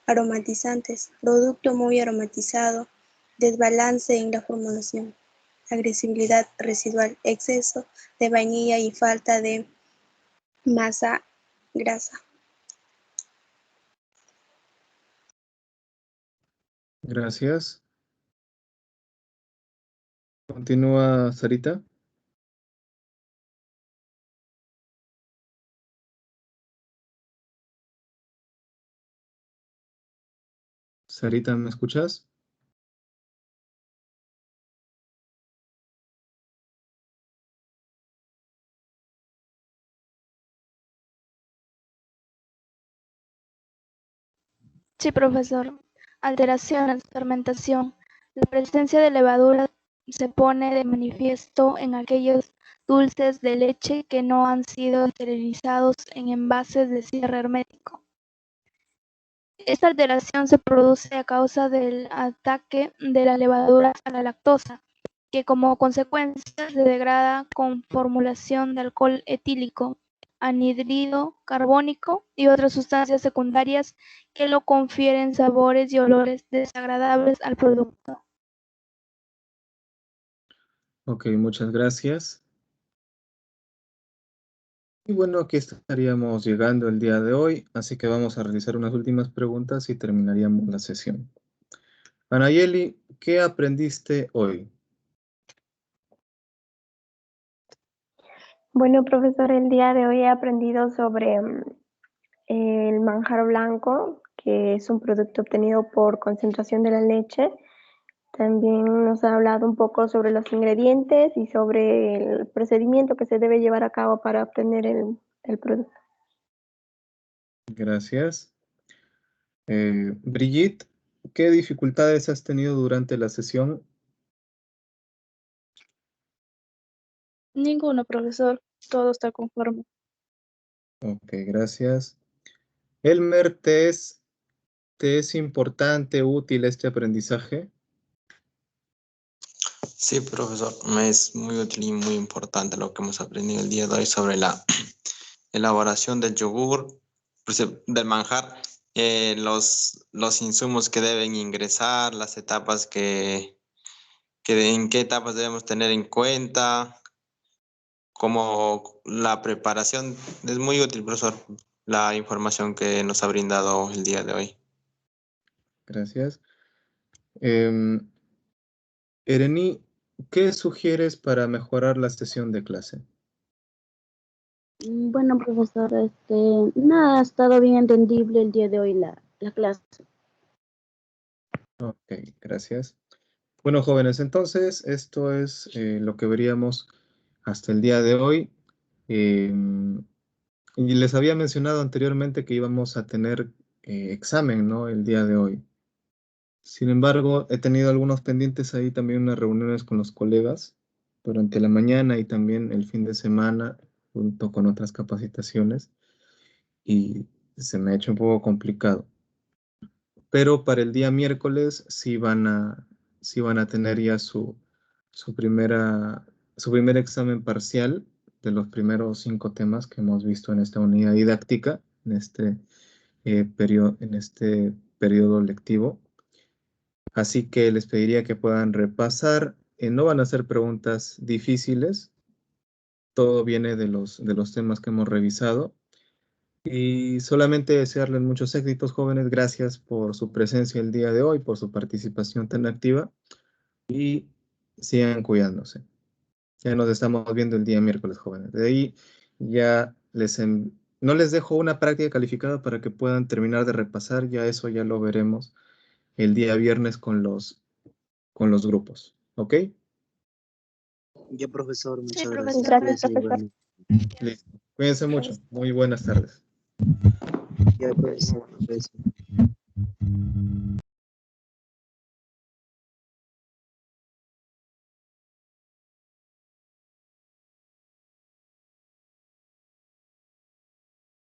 S12: Aromatizantes, producto muy aromatizado. Desbalance en la formulación.
S10: agresibilidad residual, exceso de vainilla y falta de masa grasa.
S1: Gracias. Continúa, Sarita. Sarita, ¿me escuchas?
S12: Sí, profesor. Alteraciones, fermentación. La presencia de levadura se pone de manifiesto en aquellos dulces de leche que no han sido esterilizados en envases de cierre hermético. Esta alteración se produce a causa del ataque de la levadura a la lactosa, que como consecuencia se degrada con formulación de alcohol etílico, anhídrido carbónico y otras sustancias secundarias que lo confieren sabores y olores desagradables al producto.
S1: Ok, muchas gracias. Y bueno, aquí estaríamos llegando el día de hoy, así que vamos a realizar unas últimas preguntas y terminaríamos la sesión. Anayeli, ¿qué aprendiste hoy?
S10: Bueno, profesor, el día de hoy he aprendido sobre el manjar blanco, que es un producto obtenido por concentración de la leche. También nos ha hablado un poco sobre los ingredientes y sobre el procedimiento que se debe llevar a cabo para obtener el producto.
S1: Gracias. Brigitte, ¿qué dificultades has tenido durante la sesión?
S5: Ninguno, profesor. Todo está conforme.
S1: Ok, gracias. Elmer, ¿te es importante, útil este aprendizaje?
S6: Sí, profesor, me es muy útil y muy importante lo que hemos aprendido el día de hoy sobre la elaboración del yogur, del manjar, los insumos que deben ingresar, las etapas en qué etapas debemos tener en cuenta, como la preparación. Es muy útil, profesor, la información que nos ha brindado el día de hoy.
S1: Gracias. Ereni, ¿qué sugieres para mejorar la sesión de clase?
S11: Bueno, profesor, nada, ha estado bien entendible el día de hoy la clase.
S1: Ok, gracias. Bueno, jóvenes, entonces esto es lo que veríamos hasta el día de hoy. Y les había mencionado anteriormente que íbamos a tener examen, ¿no? El día de hoy. Sin embargo, he tenido algunos pendientes ahí también unas reuniones con los colegas durante la mañana y también el fin de semana, junto con otras capacitaciones, y se me ha hecho un poco complicado. Pero para el día miércoles sí van a tener ya su primer examen parcial de los primeros 5 temas que hemos visto en esta unidad didáctica, en este periodo lectivo. Así que les pediría que puedan repasar. No van a ser preguntas difíciles. Todo viene de los temas que hemos revisado. Y solamente desearles muchos éxitos, jóvenes. Gracias por su presencia el día de hoy, por su participación tan activa. Y sigan cuidándose. Ya nos estamos viendo el día miércoles, jóvenes. De ahí ya no les dejo una práctica calificada para que puedan terminar de repasar. Ya eso ya lo veremos el día viernes con los grupos. ¿Ok?
S13: Ya, profesor,
S12: Sí,
S13: muchas
S12: profesor.
S13: gracias.
S10: Gracias,
S13: Cuídense
S10: profesor.
S13: igualmente.
S1: Listo. Cuídense mucho. Muy buenas tardes.
S13: Ya, profesor, cuídense.